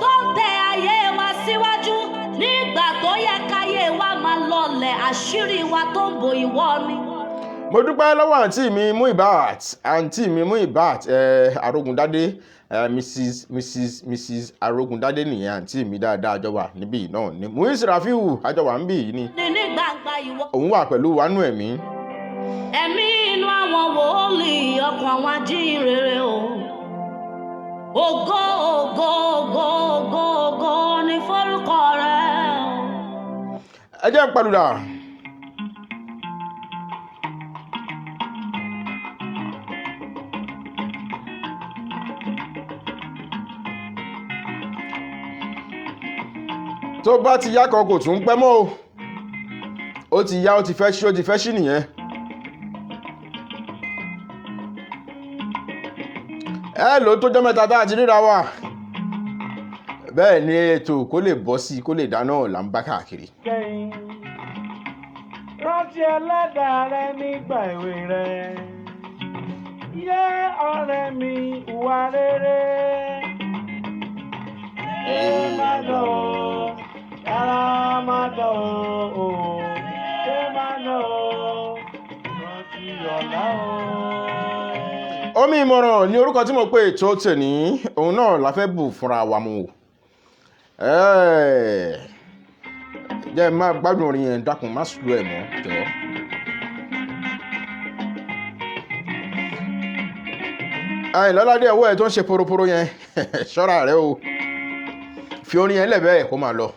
tó tẹ ayé wa síwájú nígbà tó yẹ káyé wa máa lọlẹ̀ àṣírí wa tó ń bo ìwọ ni. mo dúpẹ́ lọ́wọ́ àǹtí mi Muibat Arógundádé Mrs Arógundádé nìyẹn àǹtí mi dáadáa àjọ wà níbí náà ni Muiz Rafiu àjọ wà ń bì yìí ni ní gbangba ìwọ. òun wà pẹ̀lú wánú ẹ̀mí. ẹ̀mí inú àwọn wòlíì ọkàn àwọn ajíhìnrere o. ògo ògo ògo ògo ògo ní forúkọ rẹ o. ẹ jẹ́ ń padùdà. tó bá ti yá kan kò tún pẹ́ mọ́ o ó ti yá ó ti fẹ́ ṣí nìyẹn. ẹ ló tó jọ́ mẹ́ta tá a ti ríra wa bẹ́ẹ̀ ni ètò kó lè bọ́ sí kó lè dáná là ń bá káàkiri. rántí ẹlẹ́dàá rẹ nígbà èwe rẹ yé ọ̀rẹ́ mi ìwà rere ẹ má lọ yàrá má lọ o ẹ má lọ rántí ọ̀la o. Omi Ìmọ̀ràn ní orúkọ tí mo pè tó tèní òun náà la fẹ́ bù fúnra wa mu jẹ́ máa gbádùn orin yẹn dákun má sùlù ẹ̀ mọ́ jọ. Lọ́ládé ẹ̀wọ́ ẹ̀ tó ń ṣe poroporo yẹn ṣọ́ra rẹ o fi orin yẹn lẹ́bẹ̀ẹ́ kó máa lọ.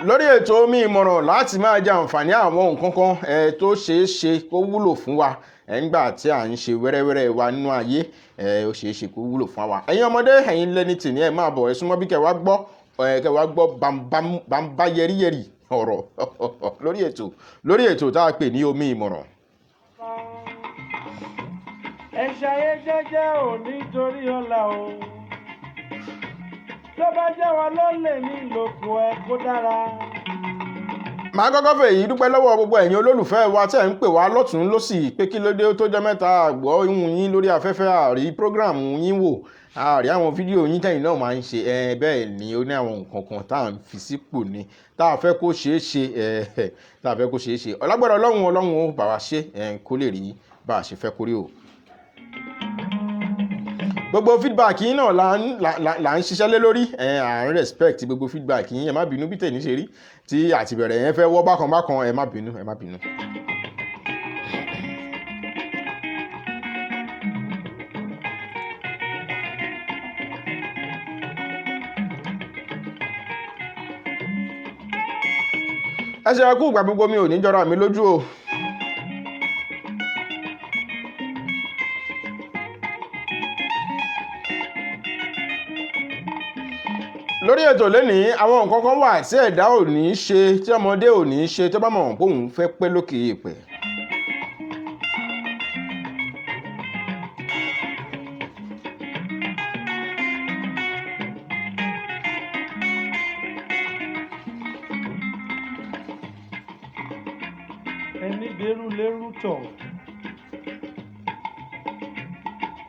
lórí ètò Omi Ìmọ̀ràn láti máa jẹ àǹfààní àwọn nǹkan kan tó ṣeé ṣe kó wúlò fún wa nígbà tí à ń ṣe wẹ́rẹ́wẹ́rẹ́ wa nínú ayé ó ṣeé ṣe kó wúlò fún wa. ẹ̀yin ọmọdé ẹ̀yin lẹ́ni tì ní ẹ̀ máa bọ̀ ẹ̀ súnmọ́ bí kẹwàá gbọ́ bàmbá yẹríyẹrí ọ̀rọ̀ lórí ètò tá a pè ní Omi Ìmọ̀ràn. ẹ ṣayé jẹ́jẹ́ ò nítorí ọ̀la o tó bá jẹ́ wa ló lè ní ìlòkù ẹ kó dára. màá kọ́kọ́ fẹ́ èyí dúpẹ́ lọ́wọ́ gbogbo ẹ̀yin olólùfẹ́ wa tẹ́ ń pè wá lọ́tún lọ́sì pé kí ló dé tó jẹ́ mẹ́ta àgbọ̀ ihun yín lórí afẹ́fẹ́ àrí prógráàmù yín wò àrí àwọn fídíò yín tẹ̀yìn náà máa ń ṣe bẹ́ẹ̀ ni ó ní àwọn nǹkan kan tá à ń fi sípò ni tá a fẹ́ kó ṣeé ṣe ọlágbára ọlọ́run ó bá wa ṣe kó lè rí bá a ṣe fẹ́ kórí o. gbogbo feedback yín náà là ń ṣiṣẹ́ lé lórí à ń respect gbogbo feedback yín ẹ má bínú bí tèmi ṣe rí tí àtìbẹ̀rẹ̀ yẹn fẹ́ wọ́ bákan ẹ má bínú. ẹ ṣe kú ìgbà gbogbo mi ò ní jọra mi lójú o. lórí ètò lénìí àwọn nǹkan kan wà tí ẹ̀dá ò ní ṣe tí ọmọdé ò ní ṣe tó bá mọ̀ pé òun fẹ́ pẹ́ lókè èèpẹ̀. ẹni dérú lérú tọ̀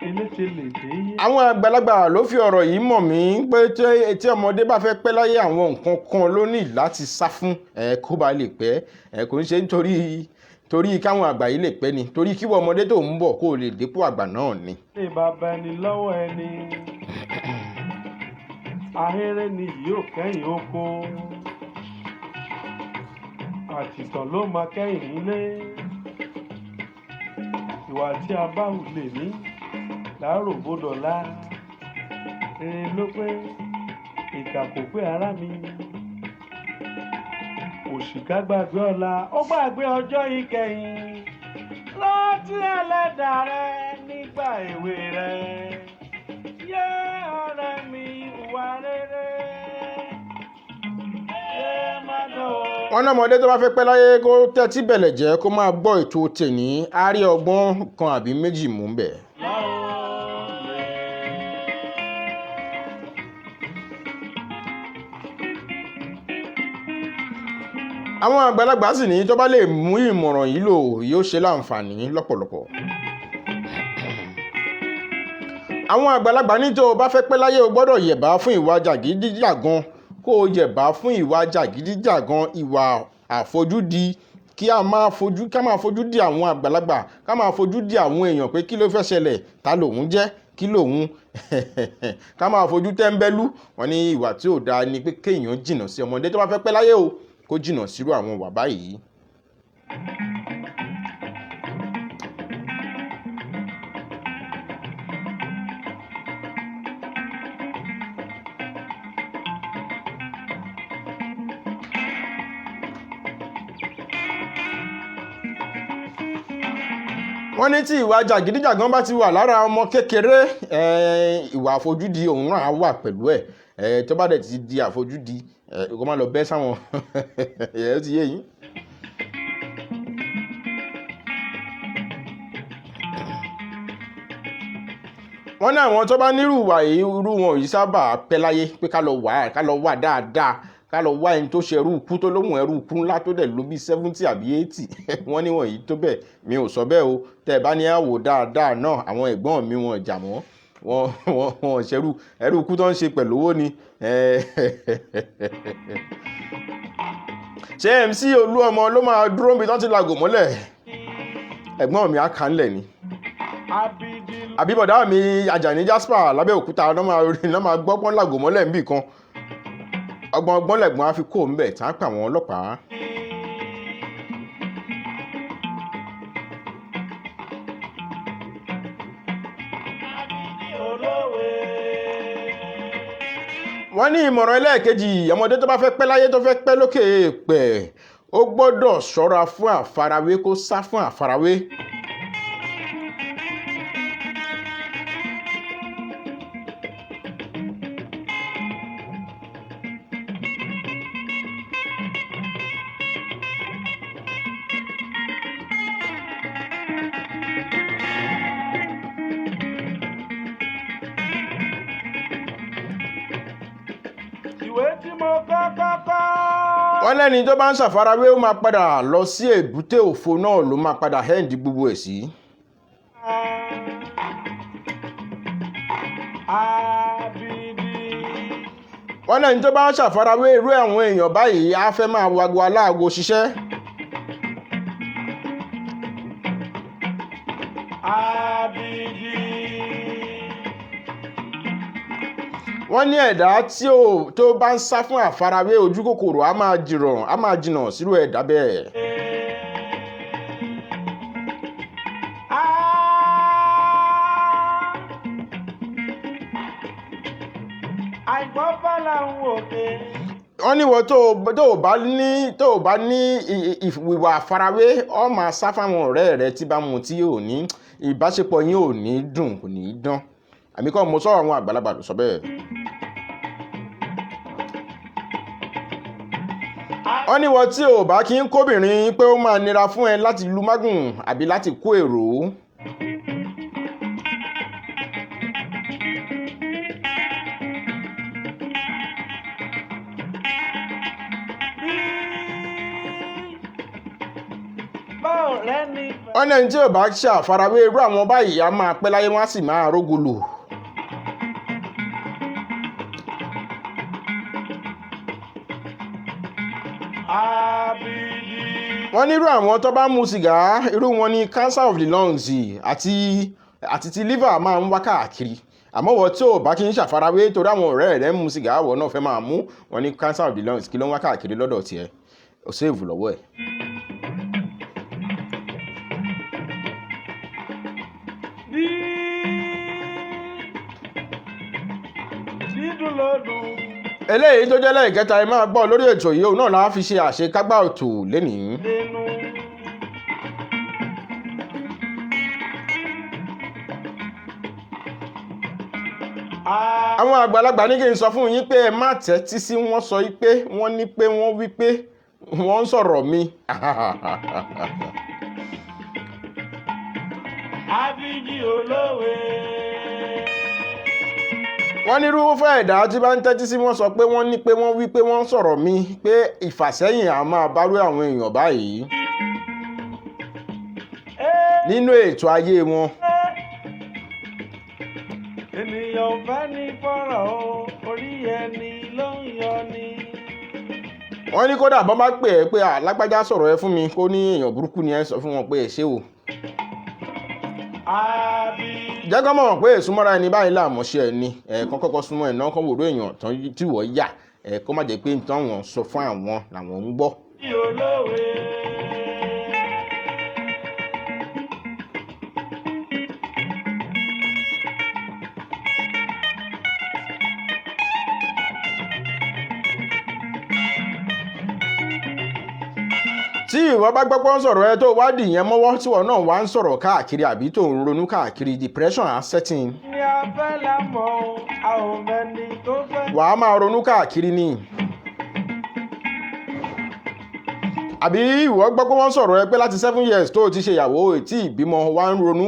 eléte lè dé yé. àwọn àgbàlagbà ló fi ọ̀rọ̀ yìí mọ̀ mí pé tí ọmọdé bá fẹ́ pẹ́ láyé àwọn nǹkan kan ló ní láti sá fún kó bá lè pẹ́ kò ń ṣe nítorí káwọn àgbà yìí lè pẹ́ ni torí kíwọ́ ọmọdé tó ń bọ̀ kó lè dépò àgbà náà ni. ṣé bàbá ẹni lọ́wọ́ ẹni ahéré ni yóò kẹ́yìn oko àtìtàn ló máa kẹ́yìn nílé ìwà tí a bá hù lè ní láàárọ̀ gbọ́dọ̀ lá rere ló pé ìkà kò pé ara mi òṣìkà gbàgbé ọ̀la ó gbàgbé ọjọ́ ìkẹyìn rántí ẹlẹ́dàá rẹ nígbà èwe rẹ yé ọ̀rẹ́ mi ìwà rere yé má lọ. wọn náà ọmọdé tó bá fẹ́ pẹ́ láyé kó tẹ́tí bẹ̀lẹ̀ jẹ́ kó máa gbọ́ ètò tèní á rí ọgbọ́n kan àbí méjì mú bẹ̀. àwọn àgbàlagbà sì ní tó bá lè mú ìmọ̀ràn yìí lò yóò ṣe láǹfààní lọ́pọ̀lọpọ̀. àwọn àgbàlagbà ní tó o bá fẹ́ pẹ́ láyé o gbọ́dọ̀ yẹ̀bá fún ìwà jàgídíjàgan kó o yẹ̀bá fún ìwà jàgídíjàgan ìwà àfojúdi kí a máa fojú di àwọn àgbàlagbà ká máa fojú di àwọn èèyàn pé kí ló fẹ́ ṣẹlẹ̀ ta lòun jẹ́ kí lòun ká máa fojú tẹ́ńbẹ́lú wọn ní ìwà tí ò dáa ni pé kéèyàn jìnnà sí ọmọdé tó bá fẹ́ pẹ́ láyé o kó jìnnà sírú àwọn ìwà báyìí. wọ́n ní tí ìwà jàgídíjàgan bá ti wà lára ọmọ kékeré ìwà àfojúdi òun náà wà pẹ̀lú ẹ̀ tó bá dẹ̀ ti di àfojúdi kó má lọ bẹ́ sáwọn ẹ̀ ti yé yín. wọ́n ní àwọn tó bá nírú ìwà irú wọn yìí sábà pẹ́ láyé pé ká lọ wà dáadáa ká lọ wá ẹni tó ṣe ẹrú ikú tó lóhùn ẹrú ikú ńlá tó dẹ̀ ló bí 70 àbí 80 wọ́n ní wọ̀nyí tó bẹ́ẹ̀ mi ò sọ bẹ́ẹ̀ o tẹ́ ẹ bá ní àwò dáadáa náà àwọn ẹ̀gbọ́n mi wọn jà mọ́ wọn ṣerú ẹrú ikú tó ń ṣe pẹ̀lú owó ni. ṣé MC Olúọmọ ló máa dúró níbi tó ti làgò mọ́lẹ̀ ẹ̀gbọ́n mi á kà ń lẹ̀ ni àbíbọ̀dá mi Àjàní Jasper lábẹ́òkúta náà máa gbọ́pọ́n làgò mọ́lẹ̀ níbì kan ọgbọ́n lẹ̀gbọ́n á fi kó ń bẹ̀ tá a pa àwọn ọlọ́pàá. wọ́n ní ìmọ̀ràn ẹlẹ́ẹ̀kejì ọmọdé tó bá fẹ́ pẹ́ láyé tó fẹ́ pẹ́ lókè èèpẹ̀ ó gbọ́dọ̀ ṣọ́ra fún àfarawé kó sá fún àfarawé. wọ́n lẹ́ni tó bá ń ṣàfarawé ó máa padà lọ sí èbúté òfo náà ló máa padà hẹ́ǹdì gbogbo ẹ̀ sí. wọ́n lẹ́ni tó bá ń ṣàfarawé irú àwọn èèyàn báyìí á fẹ́ máa wago aláàgò ṣiṣẹ́. wọ́n ní ẹ̀dá tó bá ń sá fún àfarawé ojú kòkòrò á máa jìnnà sírú ẹ̀dá bẹ́ẹ̀. wọ́n ní wọ́n tó o bá ní ìwà àfarawé ọ máa sá fáwọn ọ̀rẹ́ rẹ tí bá mu tí ò ní ìbáṣepọ̀ yín ò ní dùn kò ní dán àmì kan mo sọ àwọn àgbàlagbà ló sọ bẹ́ẹ̀. wọ́n ní wọ́n tí ò bá kí ń kóbìnrin pé ó máa nira fún ẹ láti lu mágùn àbí láti kó èrò. wọ́n ní ẹni tí ò bá ṣàfarawé irú àwọn báyìí á máa pẹ́ láyé wọ́n á sì máa rógolò. wọ́n ní irú àwọn tó bá mu sìgá irú wọn ní cancer of the lungs àti ti liver máa ń wá káàkiri àmọ́ wọ́n tí ò bá kí ń ṣàfarawé torí àwọn ọ̀rẹ́ rẹ̀ mu sìgá wọ́n náà fẹ́ máa mú wọn ní cancer of the lungs kí ló ń wá káàkiri lọ́dọ̀ tiẹ̀ ò séèvù lọ́wọ́ ẹ̀. eléyìí tó jẹ́ lẹ́ẹ̀kẹta ẹ máa gbọ́ lórí ètò yìí òun náà la fi ṣe àṣekágbá ètò lénìí. àwọn àgbàlagbà ní kí n sọ fún yín pé ẹ má tẹ́tí sí wọ́n sọ pé wọ́n ní pé wọ́n wí pé wọ́n ń sọ̀rọ̀ mi. Àbíjì olówe. wọ́n ní irúfẹ́ ẹ̀dá tí bá ń tẹ́tí sí wọ́n sọ pé wọ́n ní pé wọ́n wí pé wọ́n ń sọ̀rọ̀ mi pé ìfàsẹ́yìn á máa bárú àwọn èèyàn báyìí nínú ètò ayé wọn. Ènìyàn fẹ́ ní fọ́rọ̀ o, orí ẹni ló ń yọ ni. wọ́n ní kódà bọ́n bá pè é pé alágbájá sọ̀rọ̀ ẹ fún mi kó ní èèyàn burúkú ni ẹ sọ fún wọn pé ẹ ṣé o. jẹ́ kọ́ mọ̀ pé ìsúnmọ́ra ẹni báyìí làmọ́ṣẹ́ ẹni ẹ̀ẹ̀kan kọ́kọ́ súnmọ́ ẹ̀ náà kọ́ wòró èèyàn tán tí wọ́n yà kó má jẹ́ pé nǹkan wọn sọ fún àwọn làwọn ń gbọ́. tí ìwọ bá gbọ́ pé ń sọ̀rọ̀ ẹ tó wádìí yẹn mọ́wọ́ tí wọ́n náà wá ń sọ̀rọ̀ káàkiri àbí tó ń ronú káàkiri depression á setting. ní abẹ́ lámọ̀ a ò mẹ́ni tó fẹ́. wàá máa ronú káàkiri ni. àbí ìwọ gbọ́ pé wọ́n sọ̀rọ̀ ẹ pé láti 7 years tó o ti ṣe ìyàwó ètí ìbímọ wá ń ronú.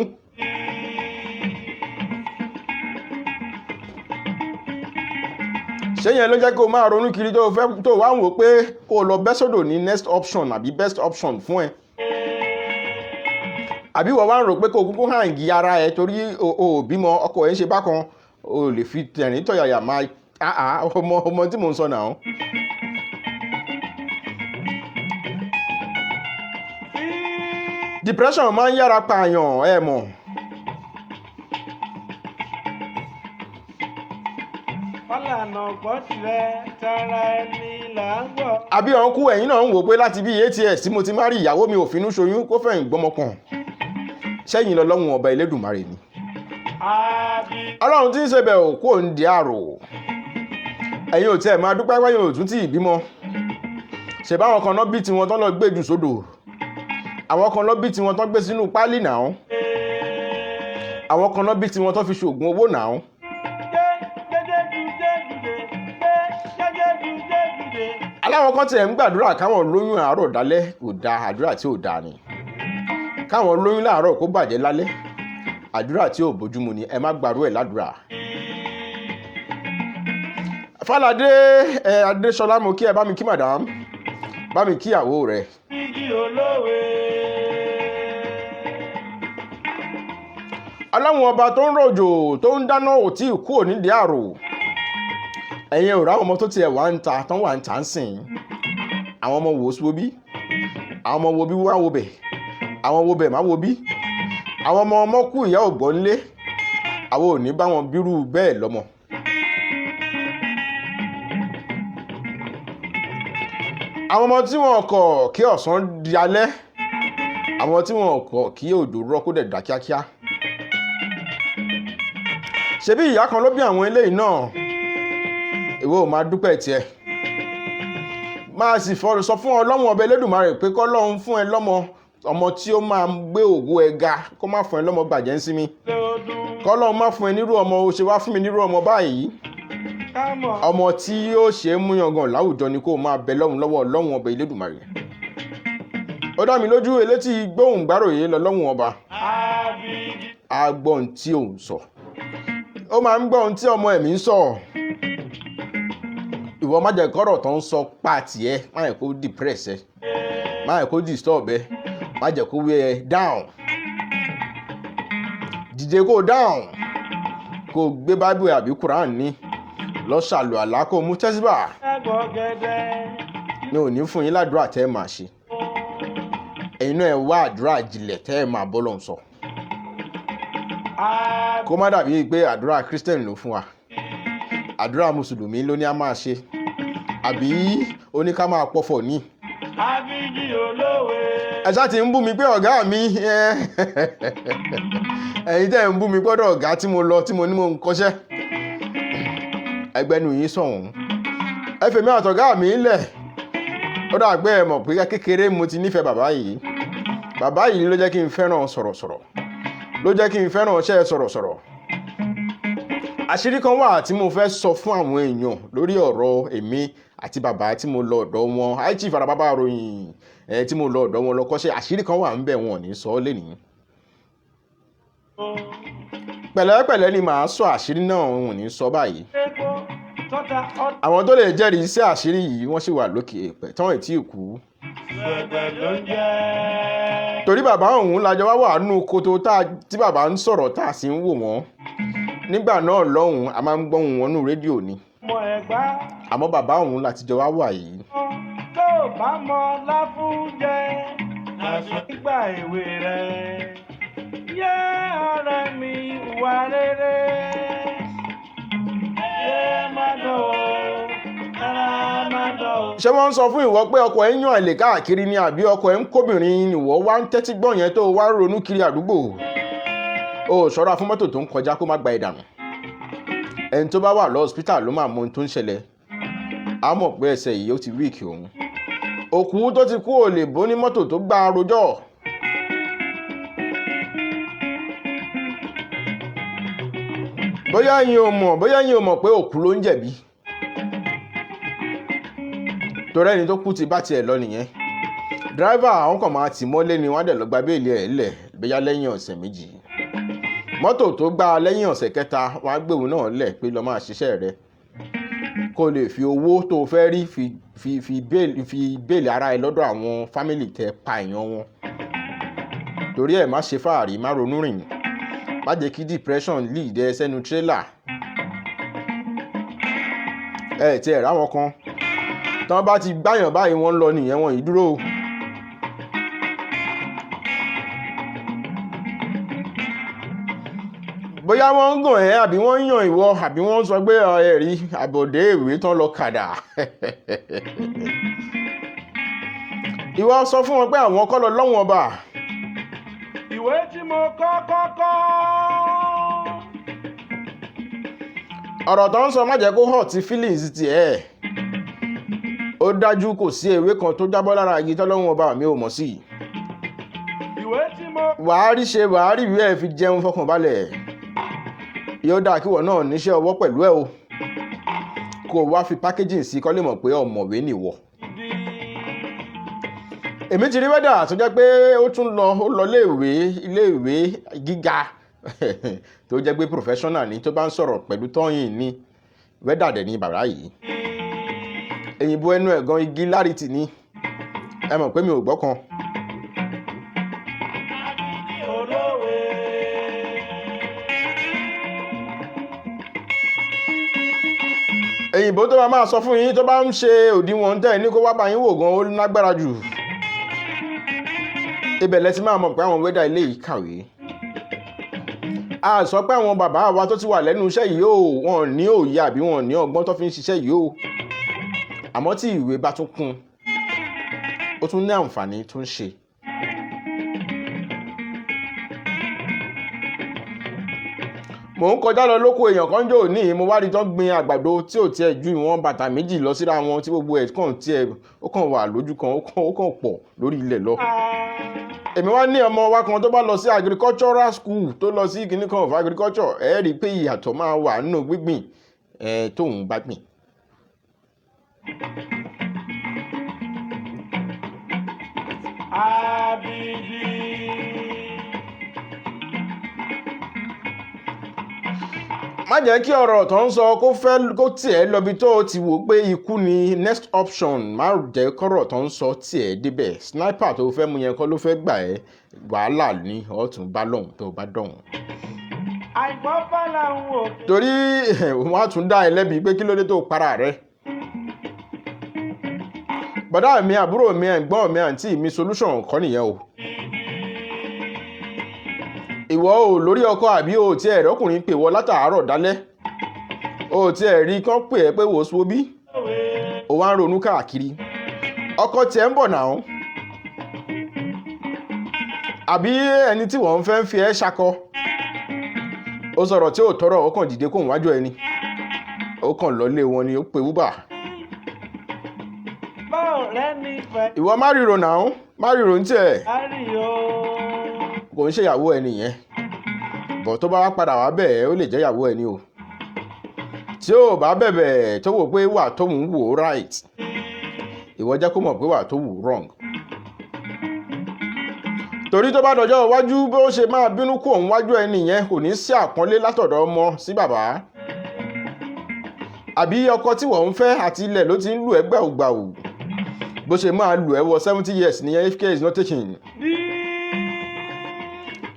ṣé yẹn ló jẹ́ kó o máa ronú kiri tó wá ń wò pé kó o lọ bẹ́ sódò ní next option àbí best option fún ẹ. àbí wọ́n wá ń rò pé kó o kúkú hàn gí ara ẹ torí o bímọ ọkọ ẹ ń ṣe bákan o lè fi tẹ̀rín tọ̀yàyà máa ọmọ tí mò ń sọ náà. depression máa ń yára pààyàn ẹ mọ̀. fọlànà gbọ́ tirẹ̀ tara ẹni là ń gbọ́. àbí ọ̀nkú ẹ̀yìn náà ń wò pé láti bí 8 years tí mo ti má rí ìyàwó mi ò finú ṣoyún kó fẹ̀yìn gbọ́mọkàn sẹ́yìn lọ́lọ́run ọba Elédùmarè ni. ọlọ́run tí ń ṣe bẹ̀ ò kó ń di àrò ẹ̀yin ò tiẹ̀ máa dúpẹ́ wáyé òtún tí ìbímọ ṣèbáwọn kan náà bí tiwọn tán lọ gbé jù sódò àwọn kan náà bí tiwọn tán gbé sínú páálí náà àwọn kan náà bí tiwọn tán fi ṣoògùn owó náà. aláwọn kan tiẹ̀ ń gbàdúrà káwọn lóyún àárọ̀ dálẹ́ kò dáa àdúrà tí ò dáa ni káwọn lóyún láàárọ̀ kó bàjẹ́ lálẹ́ àdúrà tí ò bójúmu ni ẹ má gbàrú ẹ̀ ládùúrà. Fálàdé Adéṣọlá mo kí ẹ bá mi kí madam bá mi kí ìyàwó rẹ. ọlọ́run ọba tó ń rọ̀jò tó ń dáná ò tí ì kúrò nídìí àrò ẹ̀yin ò ráwọn ọmọ tó tiẹ̀ wá ń ta tán wà ń tà ń sìn àwọn ọmọ wò ó síwó bí àwọn ọmọ wo bí wá wo bẹ̀ àwọn wo bẹ̀ má wo bí àwọn ọmọ kú ìyá ò gbọ́ nílé àwọn ò ní bá wọn bírú bẹ́ẹ̀ lọ́mọ. àwọn ọmọ tí wọn kọ̀ kí ọ̀sán di alẹ́ àwọn tí wọn kọ̀ kí òjò rọ̀ kó dẹ̀ dá kíákíá ṣebí ìyá kan ló bí àwọn eléyìí náà ìwọ ò máa dúpẹ́ tiẹ̀ máa sì sọ fún Ọlọ́run ọba Elédùmarè pé k'Ọlọ́run fún ẹ lọ́mọ ọmọ tí ó máa gbé ògo ẹ ga, kó má fún ẹ lọ́mọ gbàjẹ́ ń sí mi, k'Ọlọ́run má fún ẹ nírú ọmọ ó ṣe wá fún mi nírú ọmọ báyìí. Ọmọ tí yóò ṣe é mú yangàn láwùjọ ni kó máa bẹ lọ́hùn lọ́wọ́ Ọlọ́run ọba Elédùmarè. Ó dá mi lójú elétí gbóhùn gbáròyé lọ́lọ́run ọba á gbọ́ ohun tí òun sọ, ó máa ń gbọ́ ohun tí ọmọ ẹ̀mí ń sọ. Ìwọ má jẹ́ kọ́rọ̀ tó ń sọ pàtì ẹ, má jẹ́ kó depress ẹ, má jẹ́ kó disturb ẹ, má jẹ́ kó wear ẹ down. Dìde kó down, kó gbé Bible àbí Quran ní, lọ ṣàlù àlá kó mú tẹ́síbà. Mi ò ní fún yín ládùúrà tẹ́ ẹ máa ṣe, ẹ̀yin náà ẹ wá àdúrà ìjìnlẹ̀ tẹ́ ẹ máa bọ́lọ̀ ń sọ, kó má dàbí pé àdúrà Christian ló fún wa, àdúrà mùsùlùmí ló ní a máa ṣe, àbí ó ní ká máa pọ̀fọ̀ ní. Ẹ ṣá ti ń bú mi pé ọ̀gá mi, ẹ̀yin tẹ́ ń bú mi gbọ́dọ̀ ọ̀gá tí mo lọ tí mo ní mo ń kọ́ṣẹ́, ẹgbẹ́nu yín sọ̀hún. Ẹ fèmí àtọ̀gá mi lẹ̀, ó dà pé ẹ mọ̀ pé kékeré mo ti nífẹ̀ẹ́ bàbá yìí. Bàbá yìí ló jẹ́ kí n fẹ́ràn sọ̀rọ̀sọ̀rọ̀, ló jẹ́ kí n fẹ́ràn iṣẹ́ sọ̀rọ̀sọ̀rọ̀. Àṣírí kan wà tí mo fẹ́ sọ fún àwọn èèyàn lórí ọ̀rọ̀ èmi àti bàbá tí mo lọ ọ̀dọ̀ wọn, àìtí ìfarabábá ròyìn tí mo lọ ọ̀dọ̀ wọn lọ kọ́ṣẹ́. Àṣírí kan wà ń bẹ̀, wọn ò ní sọ ọ́ lénìí. Pẹ̀lẹ́pẹ̀lẹ́ ni màá sọ àṣírí náà, wọn ò ní sọ báyìí. Àwọn tó lè jẹ́rìí sí àṣírí yìí wọ́n sì wà lókè èèpẹ̀ tán ì tí ì kú. Torí bàbá òun lájọ wá wà nínú koto tí bàbá ń sọ̀rọ̀ tá a sì ń wò wọ́n. Nígbà náà lọ́hùn a máa ń gbọ́hùn wọn nínú rédíò ni, àmọ́ bàbá òun látijọ́ wá wà yìí. Tó bá mọ láfúnjẹ nígbà èwe rẹ̀, yé ọ̀rẹ́ mi wà rere, yé má dọ̀ ara má dọ̀. Ṣé wọ́n ń sọ fún ìwọ pé ọkọ ẹ̀ ń yàn àlè káàkiri ni, àbí ọkọ ẹ̀ ń kóbìnrin ìwọ wá ń tẹ́tí gbọ́ yẹn tó wá ń ronú kiri àdúgbò? Ó ṣọ́ra fún mọ́tò tó ń kọjá kó má gba ìdànù. Ẹni tó bá wà lọ hospital ló máa mọ ohun tó ń ṣẹlẹ̀, á mọ̀ pé ẹsẹ̀ yìí ó ti wíìkì òun. Òkú tó ti kú ò lè bó ní mọ́tò tó gbá rojọ́. Bóyá yín ò mọ̀ pé òkú ló ń jẹ̀bi, torí ẹni tó kú ti bá tiẹ̀ lọ nìyẹn. Dráìvà àwọn kan máa tì mọ́lé ni wọ́n á dẹ̀ lọ gba béèlì ẹ̀ lẹ̀ bóyá lẹ́yìn ọ̀sẹ̀ méjì. Mọ́tò tó gbá lẹ́yìn ọ̀sẹ̀ kẹta wọ́n á gbé òun náà lẹ̀ pé lọ máa ṣiṣẹ́ rẹ̀, kó lè fi owó tó fẹ́ rí fi béèlì ara ẹ lọ́dọ̀ àwọn fámìlì tẹ pa èèyàn wọn. Torí ẹ̀ má ṣe fàárí, má ronú rìn, má jẹ́ kí depression lead ẹ sẹ́nu tírélà. Ẹ ti ẹ̀ ráwọn kan tán bá ti gbáyàn báyìí wọ́n lọ nìyẹn, wọn yìí dúró. Bóyá wọ́n ń gàn ẹ́ àbí wọ́n ń yàn ìwọ àbí wọ́n ń sọ pé ẹ̀rí àbọ̀dé ìwé tán lọ kàdà. Ìwọ sọ fún wọn pé àwọn kọ́ lọ lọ́wọ́n ọba. Ìwé tí mo kọ́. Ọ̀rọ̀ tó ń sọ má jẹ́ kó hot ti feelings ti ẹ̀. Ó dájú kò sí ewé kan tó jábọ́ lára igi tọ́lọ́wọ́n ọba mi ò mọ̀ sí. Ìwé tí mo. Wàá rí ṣe, wàá rí ìwé ẹ̀ fi jẹun fọkànbalẹ̀. Yóò dáa kíwọ náà níṣẹ́ ọwọ́ pẹ̀lú ẹ̀ o, kó o wá fi packaging sí kó lè mọ̀ pé ọ̀mọ̀wé nìwọ. Èmi ti rí wẹ́dà tó jẹ́ pé ó lọ iléèwé gíga tó jẹ́ pé professional ni, tó bá ń sọ̀rọ̀ pẹ̀lú tọ́yìn ní wẹ́dà dẹ̀ ní bàbá yìí. Èyìnbó ẹnu ẹ̀gan igi lárìtì ni, ẹ mọ̀ pé mi ò gbọ́ kan. Èyìnbó tó máa sọ fún yín tó bá ń ṣe òdiwọ̀n tẹ́ ní kó wá bá yín wò gan ó lágbára jù. Ibẹ̀ lẹ ti máa mọ̀ pé àwọn wẹ́dà ilé yìí kàwé. A sọ pé àwọn bàbá wa tó ti wà lẹ́nu iṣẹ́ yìí ó wọn ní òye àbí wọn ní ọgbọ́n tó fi ń ṣiṣẹ́ yìí ó. Àmọ́ tí ìwé bá tún kún, ó tún ní àǹfààní tó ń ṣe. mò ń kọjá lọ lóko èèyàn kan jò ní mo wá rí tán gbin àgbàdo tí ò tiẹ̀ ju ìwọ̀n bàtà méjì lọ síra wọn tí gbogbo ẹ̀ kàn tiẹ̀ ó kàn wà lójú kan ó kàn pọ̀ lórí ilẹ̀ lọ. èmi wá ní ọmọ wa kan tó bá lọ sí agricultural school tó lọ sí kinní kan of agriculture ẹ rí i pé ìyàtọ̀ máa wà nínú gbígbìn tóun bá gbìn. má jẹ́ kí ọ̀rọ̀ tó ń sọ kó tiẹ̀ lọ́bi tó ti wò pé ikú ni next option má jẹ́ kọ́rọ̀ tó ń sọ tiẹ̀ débẹ̀ sniper tó fẹ́ mú yẹn kọ́ ló fẹ́ gbà ẹ́ wàhálà ní ọ̀tún bá lọ́hùn tó bá dọ̀hùn. àìgbọ́fà làwọn ò. torí wọ́n á tún dá ẹ lẹ́bi pé kí ló dé tó para rẹ̀. bọ́dá mi àbúrò mi ẹ̀gbọ́n mi àǹtí mi solution kọ́ nìyẹn o. ìwọ ò lórí ọkọ àbí o tí ẹ̀rọ ọkùnrin pè wọ látàárọ̀ dálẹ́ o tí ẹ̀ rí kán pè ẹ́ pé wò ó sọ bí o wá ń ronú káàkiri ọkọ tiẹ̀ ń bọ̀ náà àbí ẹni tí wọ́n fẹ́ ń fi ẹ́ ṣakọ ó sọ̀rọ̀ tí ò tọrọ ó kàn dìde kóhùn wájú ẹni ó kàn lọ́lé wọn ni ó pe wúbà. ìwọ má ríro náà má ríro ní tiẹ̀ kò ń ṣèyàwó ẹni yẹn bọ̀ tó bá wá padà wá bẹ́ẹ̀ ó lè jẹ́ ìyàwó ẹni o tí ó bá bẹ̀bẹ̀ tó wò pé wà tó ń wò right ìwọ jẹ́ kó mọ̀ pé wà tó wò wrong torí tó bá dọjọ́ iwájú bó ṣe máa bínú kó òun wájú ẹni yẹn kò ní sí àpọ́nlé látọ̀dọ̀ ọmọ sí bàbá àbí ọkọ tí wọ́n ń fẹ́ àti ilẹ̀ ló ti ń lù ẹ́ gbàùgbàù bó ṣe máa lù ẹ́ wọ 70 years nìyẹn if care is not taken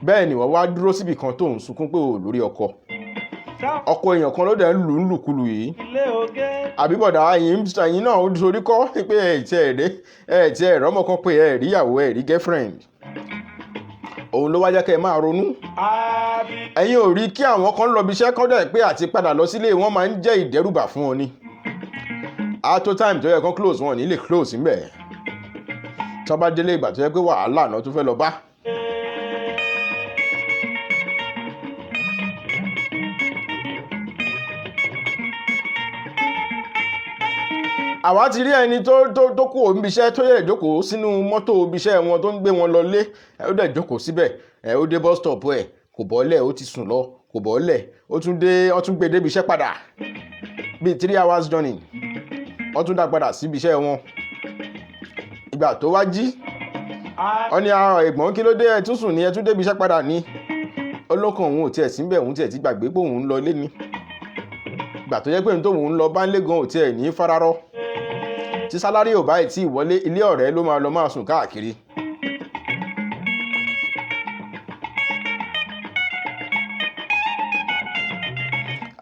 bẹ́ẹ̀ ni wọ́n wá dúró síbì kan tó ń sunkún pé ò lórí ọkọ èèyàn kan ló dẹ̀ ń lù ń lùkulù yìí àbíbọ̀dà ẹ̀yìn náà ó sorí kọ́ pé ẹ̀ẹ̀tì ẹ̀rọ ọmọ kan pé ẹ̀rí ìyàwó ẹ̀rí girlfriend òun ló wá jẹ́ kẹ́ ẹ máa ronú ẹ̀yin ò rí kí àwọn kan lọ bí iṣẹ́ kọ́ dẹ̀ pé àti padà lọ sílé wọn máa ń jẹ́ ìdẹ́rùbà fún wọn ni àtó time tó yẹ kán close wọn ní lè close ńbẹ̀ tó bá délé ìgbà tó yẹ pé wàhálà náà tó fẹ́ lọ bá. àwa ti rí ẹni tó kú òun ibiṣẹ́ tó yẹ jókòó sínú mọ́tò ibiṣẹ́ wọn tó ń gbé wọn lọlé ó dẹ̀ jókòó síbẹ̀ ó dé bus stop ẹ̀ kò bọ́lẹ̀ ó ti sùn lọ kò bọ́lẹ̀ ó tún gbé débi iṣẹ́ padà bíi 3 hours journey wọ́n tún dá padà síbi iṣẹ́ wọn ìgbà tó wá jí wọ́n ní ẹ̀gbọ́n kí ló dé ẹ tún sùn ní ẹ tún débi iṣẹ́ padà ní olókan òun ò tiẹ̀ síbẹ̀ òun tiẹ̀ ti gbàgbé pé òun ń lọ lé ní ìgbà tó yẹ pé tóun ń lọ bá ń lé gan ò tiẹ̀ ní fararọ́ tí sálárì ò báyìí tí ìwọlé ilé ọ̀rẹ́ ló máa lọ máa sùn káàkiri.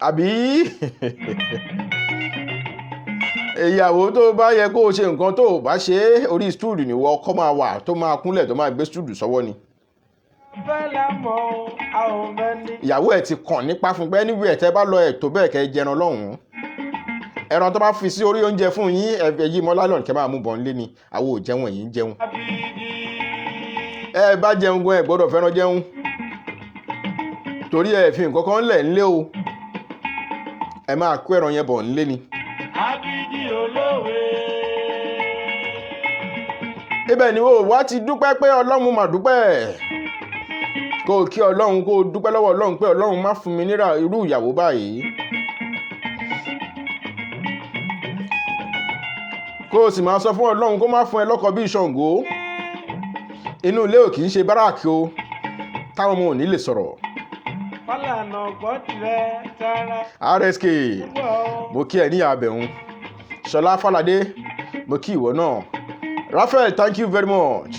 àbí ìyàwó tó bá yẹ kó o ṣe nǹkan tó o bá ṣe orí stúdù níwọ ọkọ máa wà tó máa kúnlẹ̀ tó máa gbé stúdù sọ́wọ́ ni. ìyàwó ẹ̀ ti kàn nípa fún pé níbi ẹ̀ tẹ́ bá lọ ẹ̀ tó bẹ́ẹ̀ kẹ́ jẹran lọ́hùn-ún ẹran tó bá fi sí orí oúnjẹ fún yín ẹ̀yí mọ́lálọ́n kẹ́ máa mú bọ̀ nílé ni àwọn ò jẹun ẹ̀yìn jẹun ẹ bá jẹun gan ẹ gbọ́dọ̀ fẹ́ràn jẹun torí ẹ fi nǹkan kan lẹ̀ ńlé o ẹ máa kó ẹran yẹn bọ̀ nílé ni. ibẹ̀ ni o wá ti dúpẹ́ pé ọlọ́run mà dúpẹ́ kó o kí ọlọ́run kó o dúpẹ́ lọ́wọ́ ọlọ́run pé ọlọ́run má fún mi níra irú ìyàwó báyìí. kó o sì máa sọ fún ọlọ́run kó má fún ẹ lọ́kọ bí Ṣàngó inú ilé ò kì í ṣe báràkì o táwọn ọmọ ò ní lè sọ̀rọ̀. RSK mo kí ẹ ní abẹ̀hún Ṣọlá Fáládé mo kí ìwọ náà Raphael thank you very much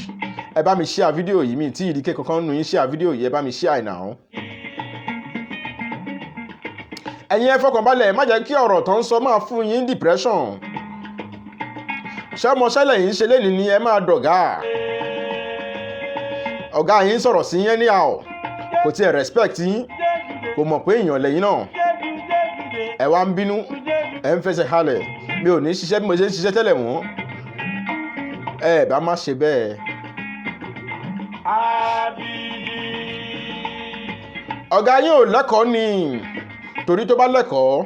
ẹ bá mi share fídíò yìí mi tí ìdíkẹ́ kankan nù yín share fídíò yìí ẹ bá mi share now. ẹ̀yin ẹ fọkànbalẹ̀ má jẹ́ kí ọ̀rọ̀ tó ń sọ máa fún yín depression ṣé ọmọ ṣẹlẹ̀ yìí ń ṣe lẹ́nu ni ẹ máa dọ̀gá ọ̀gá yín sọ̀rọ̀ sí yẹn ní àọ̀ kò tiẹ̀ respect yín kò mọ̀ pé èèyàn lẹ́yìn náà ẹ wá ń bínú ẹ ń fẹsẹ̀ halẹ̀ mi ò ní ṣiṣẹ́ bí mo ṣe ń ṣiṣẹ́ tẹ́lẹ̀ wọ́n ẹ bá má ṣe bẹ́ẹ̀. ọ̀gá yín ò lẹ́kọ̀ọ́ ni torí tó bá lẹ́kọ̀ọ́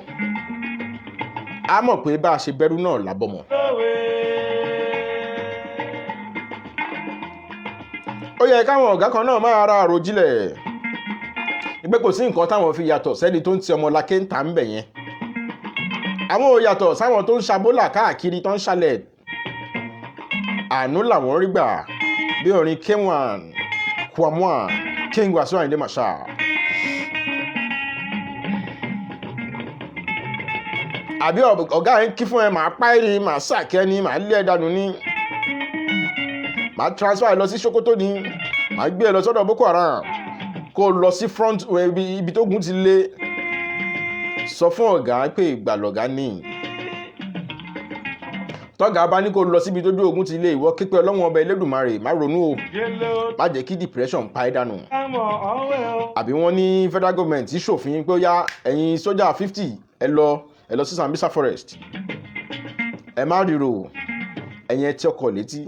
á mọ̀ pé bá a ṣe bẹ̀rù náà lábọ̀mọ̀. ó yẹ káwọn ọ̀gá kan náà máa ra àròjinlẹ̀ ìgbé kò sí nǹkan táwọn fi yàtọ̀ sẹ́ni tó ń ti ọmọ lákè ń ta ń bẹ̀ yẹn. àwọn ò yàtọ̀ sáwọn tó ń ṣabólà káàkiri tó ń ṣalẹ̀. àánú làwọn rí gbà bí orin K1 Kwamwa King Wasiu Ayinde Marshal. àbí ọ̀gá yẹn kí fún ẹ màá pa ẹ́ ni màá sàkẹ́ ni màá lé ẹ dànù ni màá transfer ẹ lọ sí Sokoto ni màá gbé ẹ lọ sọ́dọ̀ Boko Haram kó lọ sí front ibi tó gùn ti lé. sọ fún ọ̀gá pé ìgbàlọ̀gá ní tọ́gà bá ní kó lọ síbi tó dé ogun ti lé ìwọ képe Ọlọ́run ọba Elédùmarè má ronú o má jẹ́ kí depression pa ẹ́ dànù. àbí wọ́n ní federal government ṣòfin pé ó yá ẹ̀yin sójà 50 ẹ lọ sí Sambisa forest ẹ má ríro ẹ̀yin ẹ tí ọkọ̀ létí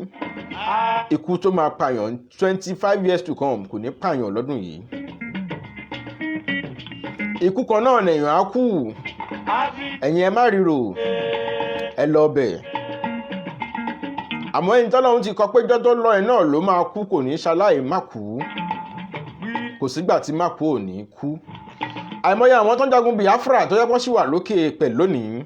ikú tó máa pààyàn 25 years to come kò ní pààyàn lọ́dún yìí. ikú kan náà lèèyàn á kú ẹ̀yin ẹ má ríro ẹ lọ bẹ̀. àmọ́ ẹni tọ́lọ́run ti kọ pé jọ́tọ́ lọ ẹ̀ náà ló máa kú kò ní ṣaláì má kú kò sígbà tí má kú ò ní kú. àìmọye àwọn tó ń jagun Biafra tó yẹ kó sì wà lókè pẹ̀ lónìí.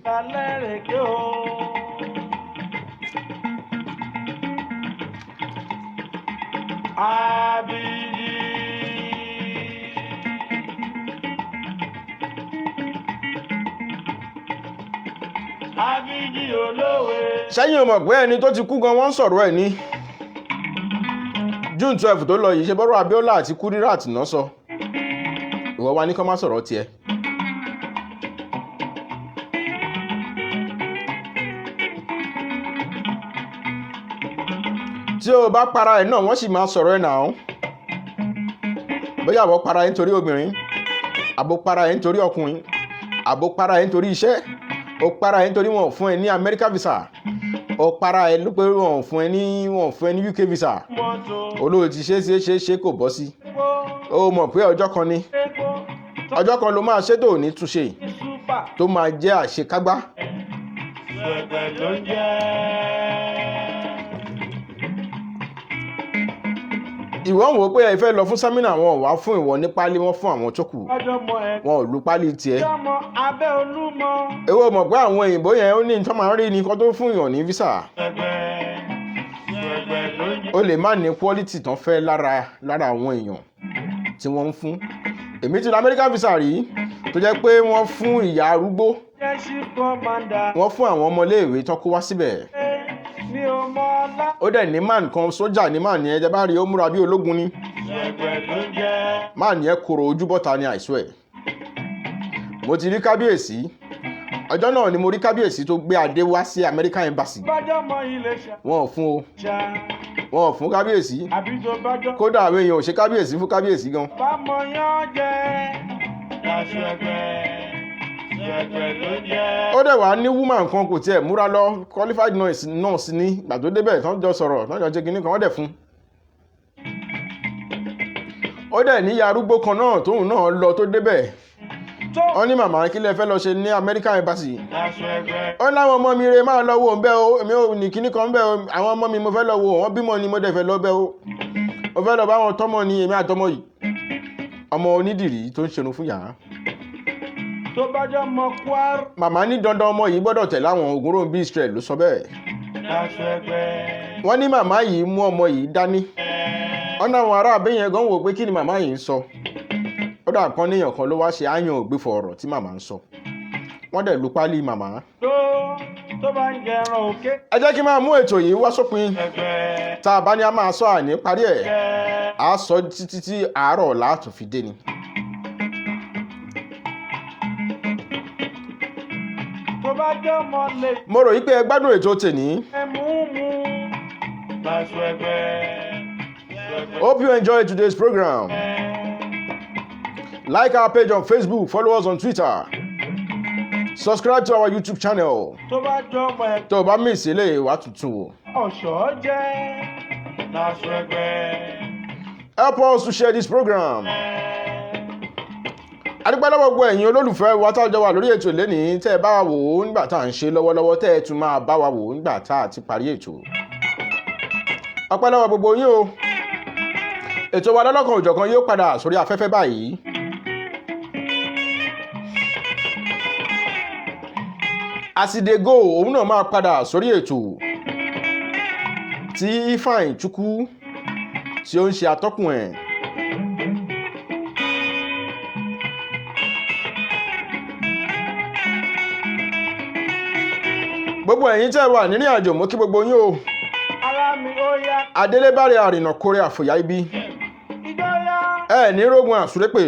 sẹ́yìn mọ̀ pé ẹni tó ti kú gan wọ́n ń sọ̀rọ̀ ẹ̀ ní June 12 tó lọ yìí ṣe bọ́rọ̀ Abiola àti Kudirat náà sọ ìwọ wa ní kó má sọ̀rọ̀ tiẹ̀. tí o bá para ẹ̀ náà wọ́n sì máa sọ̀rọ̀ ẹ̀ náà bóyá àbọ̀ para ẹ̀ nítorí obìnrin àbò para ẹ̀ nítorí ọkùnrin àbò para ẹ̀ nítorí iṣẹ́ ó para ẹ̀ nítorí wọn fún ẹ ní America visa ó para ẹ̀ ló pé wọn fún ẹ ní UK visa olóò ti ṣe kò bọ́ sí ó mọ̀ pé ọjọ́ kan ni ọjọ́ kan ló máa ṣe tó ní túnṣe tó máa jẹ́ àṣekágbá. ìwọ ń wò pé ẹ fẹ́ lọ fún sẹ́mínà wọn wá fún ìwọ ní pálí wọn fún àwọn tó kù wọn ò lu pálí tiẹ̀. èwo mọ̀ pé àwọn òyìnbó yẹn ó ní nǹkan máa ń rí ni kó tó fún ìyàn ní visa. ó lè má ní quality tán fẹ́ lára àwọn èèyàn tí wọ́n ń fún. èmi ti lọ American visa rí tó jẹ́ pé wọ́n fún ìyá arúgbó wọ́n fún àwọn ọmọléèwé tó kó wá síbẹ̀. ó dẹ̀ ní man kan sójà ní man yẹn jẹ́ bá rí ó múra bí ológun ni man yẹn kòrò ojú bọ́ta ní àìsàn ẹ̀. mo ti rí kábíyèsí ọjọ́ náà ni mo rí kábíyèsí tó gbé adé wá sí American embassy. wọn ò fún o wọn ò fún kábíyèsí kódà àwọn èèyàn ò ṣe kábíyèsí fún kábíyèsí gan. ó dẹ̀ wá ní woman kan kò tiẹ̀ múra lọ qualified nurse ní ìgbà tó débẹ̀ tán jọ sọ̀rọ̀ tán jọ ṣe kinní kan wọ́n dẹ̀ fún. ó dẹ̀ ní ìyá arúgbó kan náà tóun náà lọ tó débẹ̀ wọ́n ní màmá kí lẹ fẹ́ lọ ṣe ní American embassy. ó láwọn ọmọ mi rè máa lọ wo ń bẹ́ o èmi ò ní kinní kan bẹ́ o àwọn ọmọ mi mo fẹ́ lọ wo wọ́n bímọ ni mo dẹ̀ fẹ́ lọ bẹ́ o mo fẹ́ lọ bá wọn tọ́mọ ni èmi àtọmọ yìí ọmọ onídìrí tó ń ṣerun fún yàrá. tó bá jọ mọ kwar. màmá ní dandan ọmọ yìí gbọ́dọ̀ tẹ̀lé àwọn Ògúnròǹbí Israel ló sọ bẹ́ẹ̀. wọ́n ní màmá yìí mú ọmọ yìí dání wọ́n náà wọn ará abẹ́yẹn gan wò pé kí ni màmá yìí ń sọ. ó dà kan níyàn kan ló wá ṣe áyàn ògbéfọ̀ ọ̀rọ̀ tí màmá ń sọ. wọ́n dẹ̀ lu pálí màmá. tó bá ń jẹ ẹran òkè. ẹ jẹ́ kí n máa mú ètò yìí wá sópin. tá a bá ní a máa sọ àní parí ẹ̀ á sọ títí tí àárọ̀ láàtún fi dé ni. mo rò yí pé ẹ gbádùn ètò tèní. Hope you enjoyed today's program. Like our page on Facebook, follow us on Twitter. Subscribe to our YouTube channel. tó bá miss ilé ìwà tuntun wò. ọ̀ṣọ́ jẹ́ help us to share this program. adúpẹ́ lọ́wọ́ gbogbo ẹ̀yin olólùfẹ́ wa tá a jọ wà lórí ètò lẹ́nìí tẹ́ ẹ bá wa wò ó nígbà tá à ń ṣe lọ́wọ́lọ́wọ́ tẹ́ ẹ tún máa bá wa wò ó nígbà tá a ti parí ètò. ọpẹ́ lọ́wọ́ gbogbo yín o. ètò wa lọ́lọ́kan òjọ̀kan yóò padà sórí afẹ́fẹ́ báyìí. Àsìdègò òun náà máa padà sórí ètò tí Ifeanyi Chukwu tí ó ń ṣe atọ́kùn ẹ̀. gbogbo ẹ̀yin tẹ́ wà nírìn àjò mú kí gbogbo yín o. Adélébárí àrìnà kórè àfòyá ibi. ẹ ní rógun àsúrépè.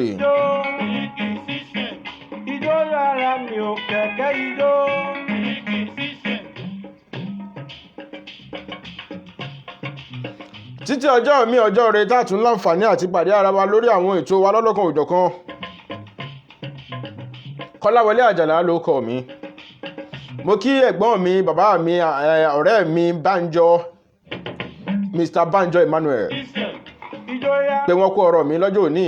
Ijó rárá mi ò kẹ̀kẹ́ ijó. títí ọjọ́ mi ọjọ́ rẹ tààtún láǹfààní àti pàdé ara wa lórí àwọn ètò wa lọ́lọ́kan òjọ̀kan. Kọ́láwọlé Àjàlá ló kọ mi. Mo kí ẹ̀gbọ́n mi bàbá mi ọ̀rẹ́ mi Bánjọ Mr. Bánjọ Emmanuel pé wọ́n kó ọ̀rọ̀ mi lọ́jọ́ òní.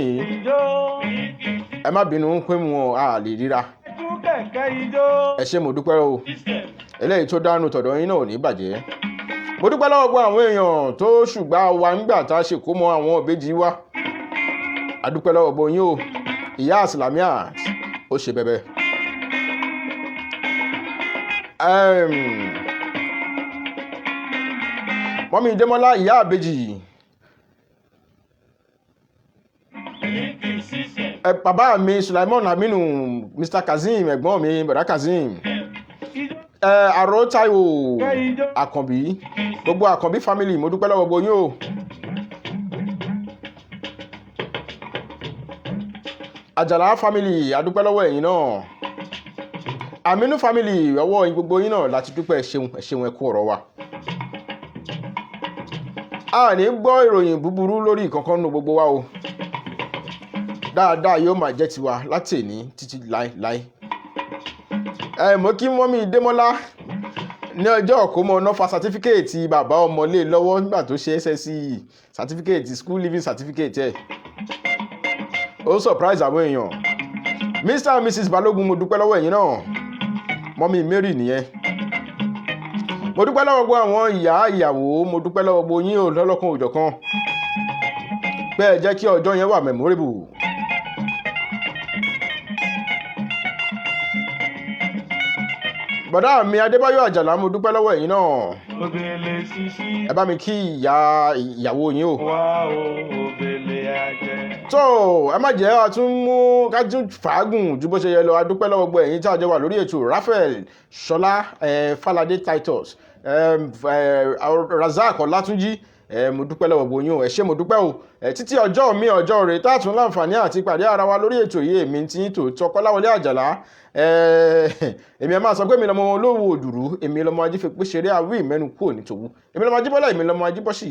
ẹ má bínú pé wọn a lè ríra. ẹ ṣé mo dúpẹ́ o. eléyìí tó dánú tọ̀dọ̀ yín náà ò ní bàjẹ́. mo dúpẹ́ lọ́wọ́ gbogbo àwọn èèyàn tó ṣùgbà wa nígbà tá a ṣe kó mọ àwọn ìbejì wa. a dúpẹ́ lọ́wọ́ gbogbo yín o. ìyá àsìlámíà ó ṣe bẹ̀bẹ̀. mọ́mí Démọ́lá ìyá àbejì. bàbá mi Sulaimon Aminu Mr. Kazeem ẹ̀gbọ́n mi bọ̀dá Kazeem. Àrò Táíwò Àkànbí gbogbo Àkànbí family mo dúpẹ́ lọ́wọ́ gbogbo yín o. Àjàlá family a dúpẹ́ lọ́wọ́ ẹ̀yin náà. Àmínú family ọwọ́ gbogbo yín náà láti dúpẹ́ ẹ̀ṣẹ̀wọ̀n ẹ̀kú ọ̀rọ̀ wa. a ní gbọ́ ìròyìn búburú lórí ìkankan nínú gbogbo wa o. dáadáa yóò máa jẹ́ tiwa láti èní títí láéláé. mo kí mọ́mí Démọ́lá ní ọjọ́ ọ̀kọ́mọ nọ́fà sátífíkẹ́ẹ̀tì bàbá ọmọlé lọ́wọ́ nígbà tó ṣe SSCE sátífíkẹ́ẹ̀tì school living certificate ẹ̀. ó surprise àwọn èèyàn. Mr. and Mrs. Balógun mo dúpẹ́ lọ́wọ́ ẹ̀yin náà. mọ́mí Mary nìyẹn. mo dúpẹ́ lọ́wọ́ gbogbo àwọn ìyá ìyàwó mo dúpẹ́ lọ́wọ́ gbogbo yín ò lọ́lọ́kan òjọ̀kan pé ẹ jẹ́ kí ọjọ́ yẹn wà memorable. bọ̀dá mi Adébáyọ̀ Àjàlá mo dúpẹ́ lọ́wọ́ ẹ̀yin náà. Òbèlè ṣíṣí. ẹ bá mi kí ìyàwó yín o. Wá o, òbèlè ajẹ́. tó ẹ má jẹ́ àtúnmú kájú fàágùn ju bó ṣe yẹ lọ. a dúpẹ́ lọ́wọ́ gbogbo ẹ̀yin tí a jọ wà lórí ètò Raphael Ṣọlá Falade Titus Razak Ọlátúnjí mo dúpẹ́ lọ́wọ́ gbogbo yín o. ẹ ṣé mo dúpẹ́ o. títí ọjọ́ mi ọjọ́ rẹ̀ tààtún láǹfààní àti pàdé ara wa lórí ètò yìí èmi tí ń tòótọ́ Kọ́láwọlé Àjàlá. èmi ẹ máa sọ pé èmi lọmọ olówó òdùrú èmi lọmọ ajífẹ́pẹ́ ṣeré àwí ìmẹ́nu kúrò nítòwú èmi lọmọ ajíbọ́lá èmi lọmọ ajíbọ́sì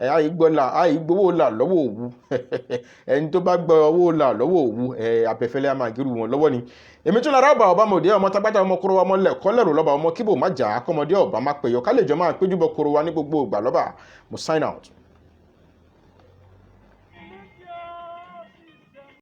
àìgbowó là lọ́wọ́ òwú ẹni tó bá gbọ́ owó là lọ́wọ́ òwú abẹ́fẹ́lẹ́ a máa gírù wọn lọ́wọ́ ni. èmi tún lára ọba ọba mòdé ọmọ tágbátá ọmọ kóró ọmọ lẹ̀kọ́ lẹ̀rù lọ́ba ọmọ kíbò má jà á kọ́mọdé ọba má pẹ̀yọ ká lè jọ máa péjú bọ kóró wa ní gbogbo ìgbà lọ́ba mo sign out.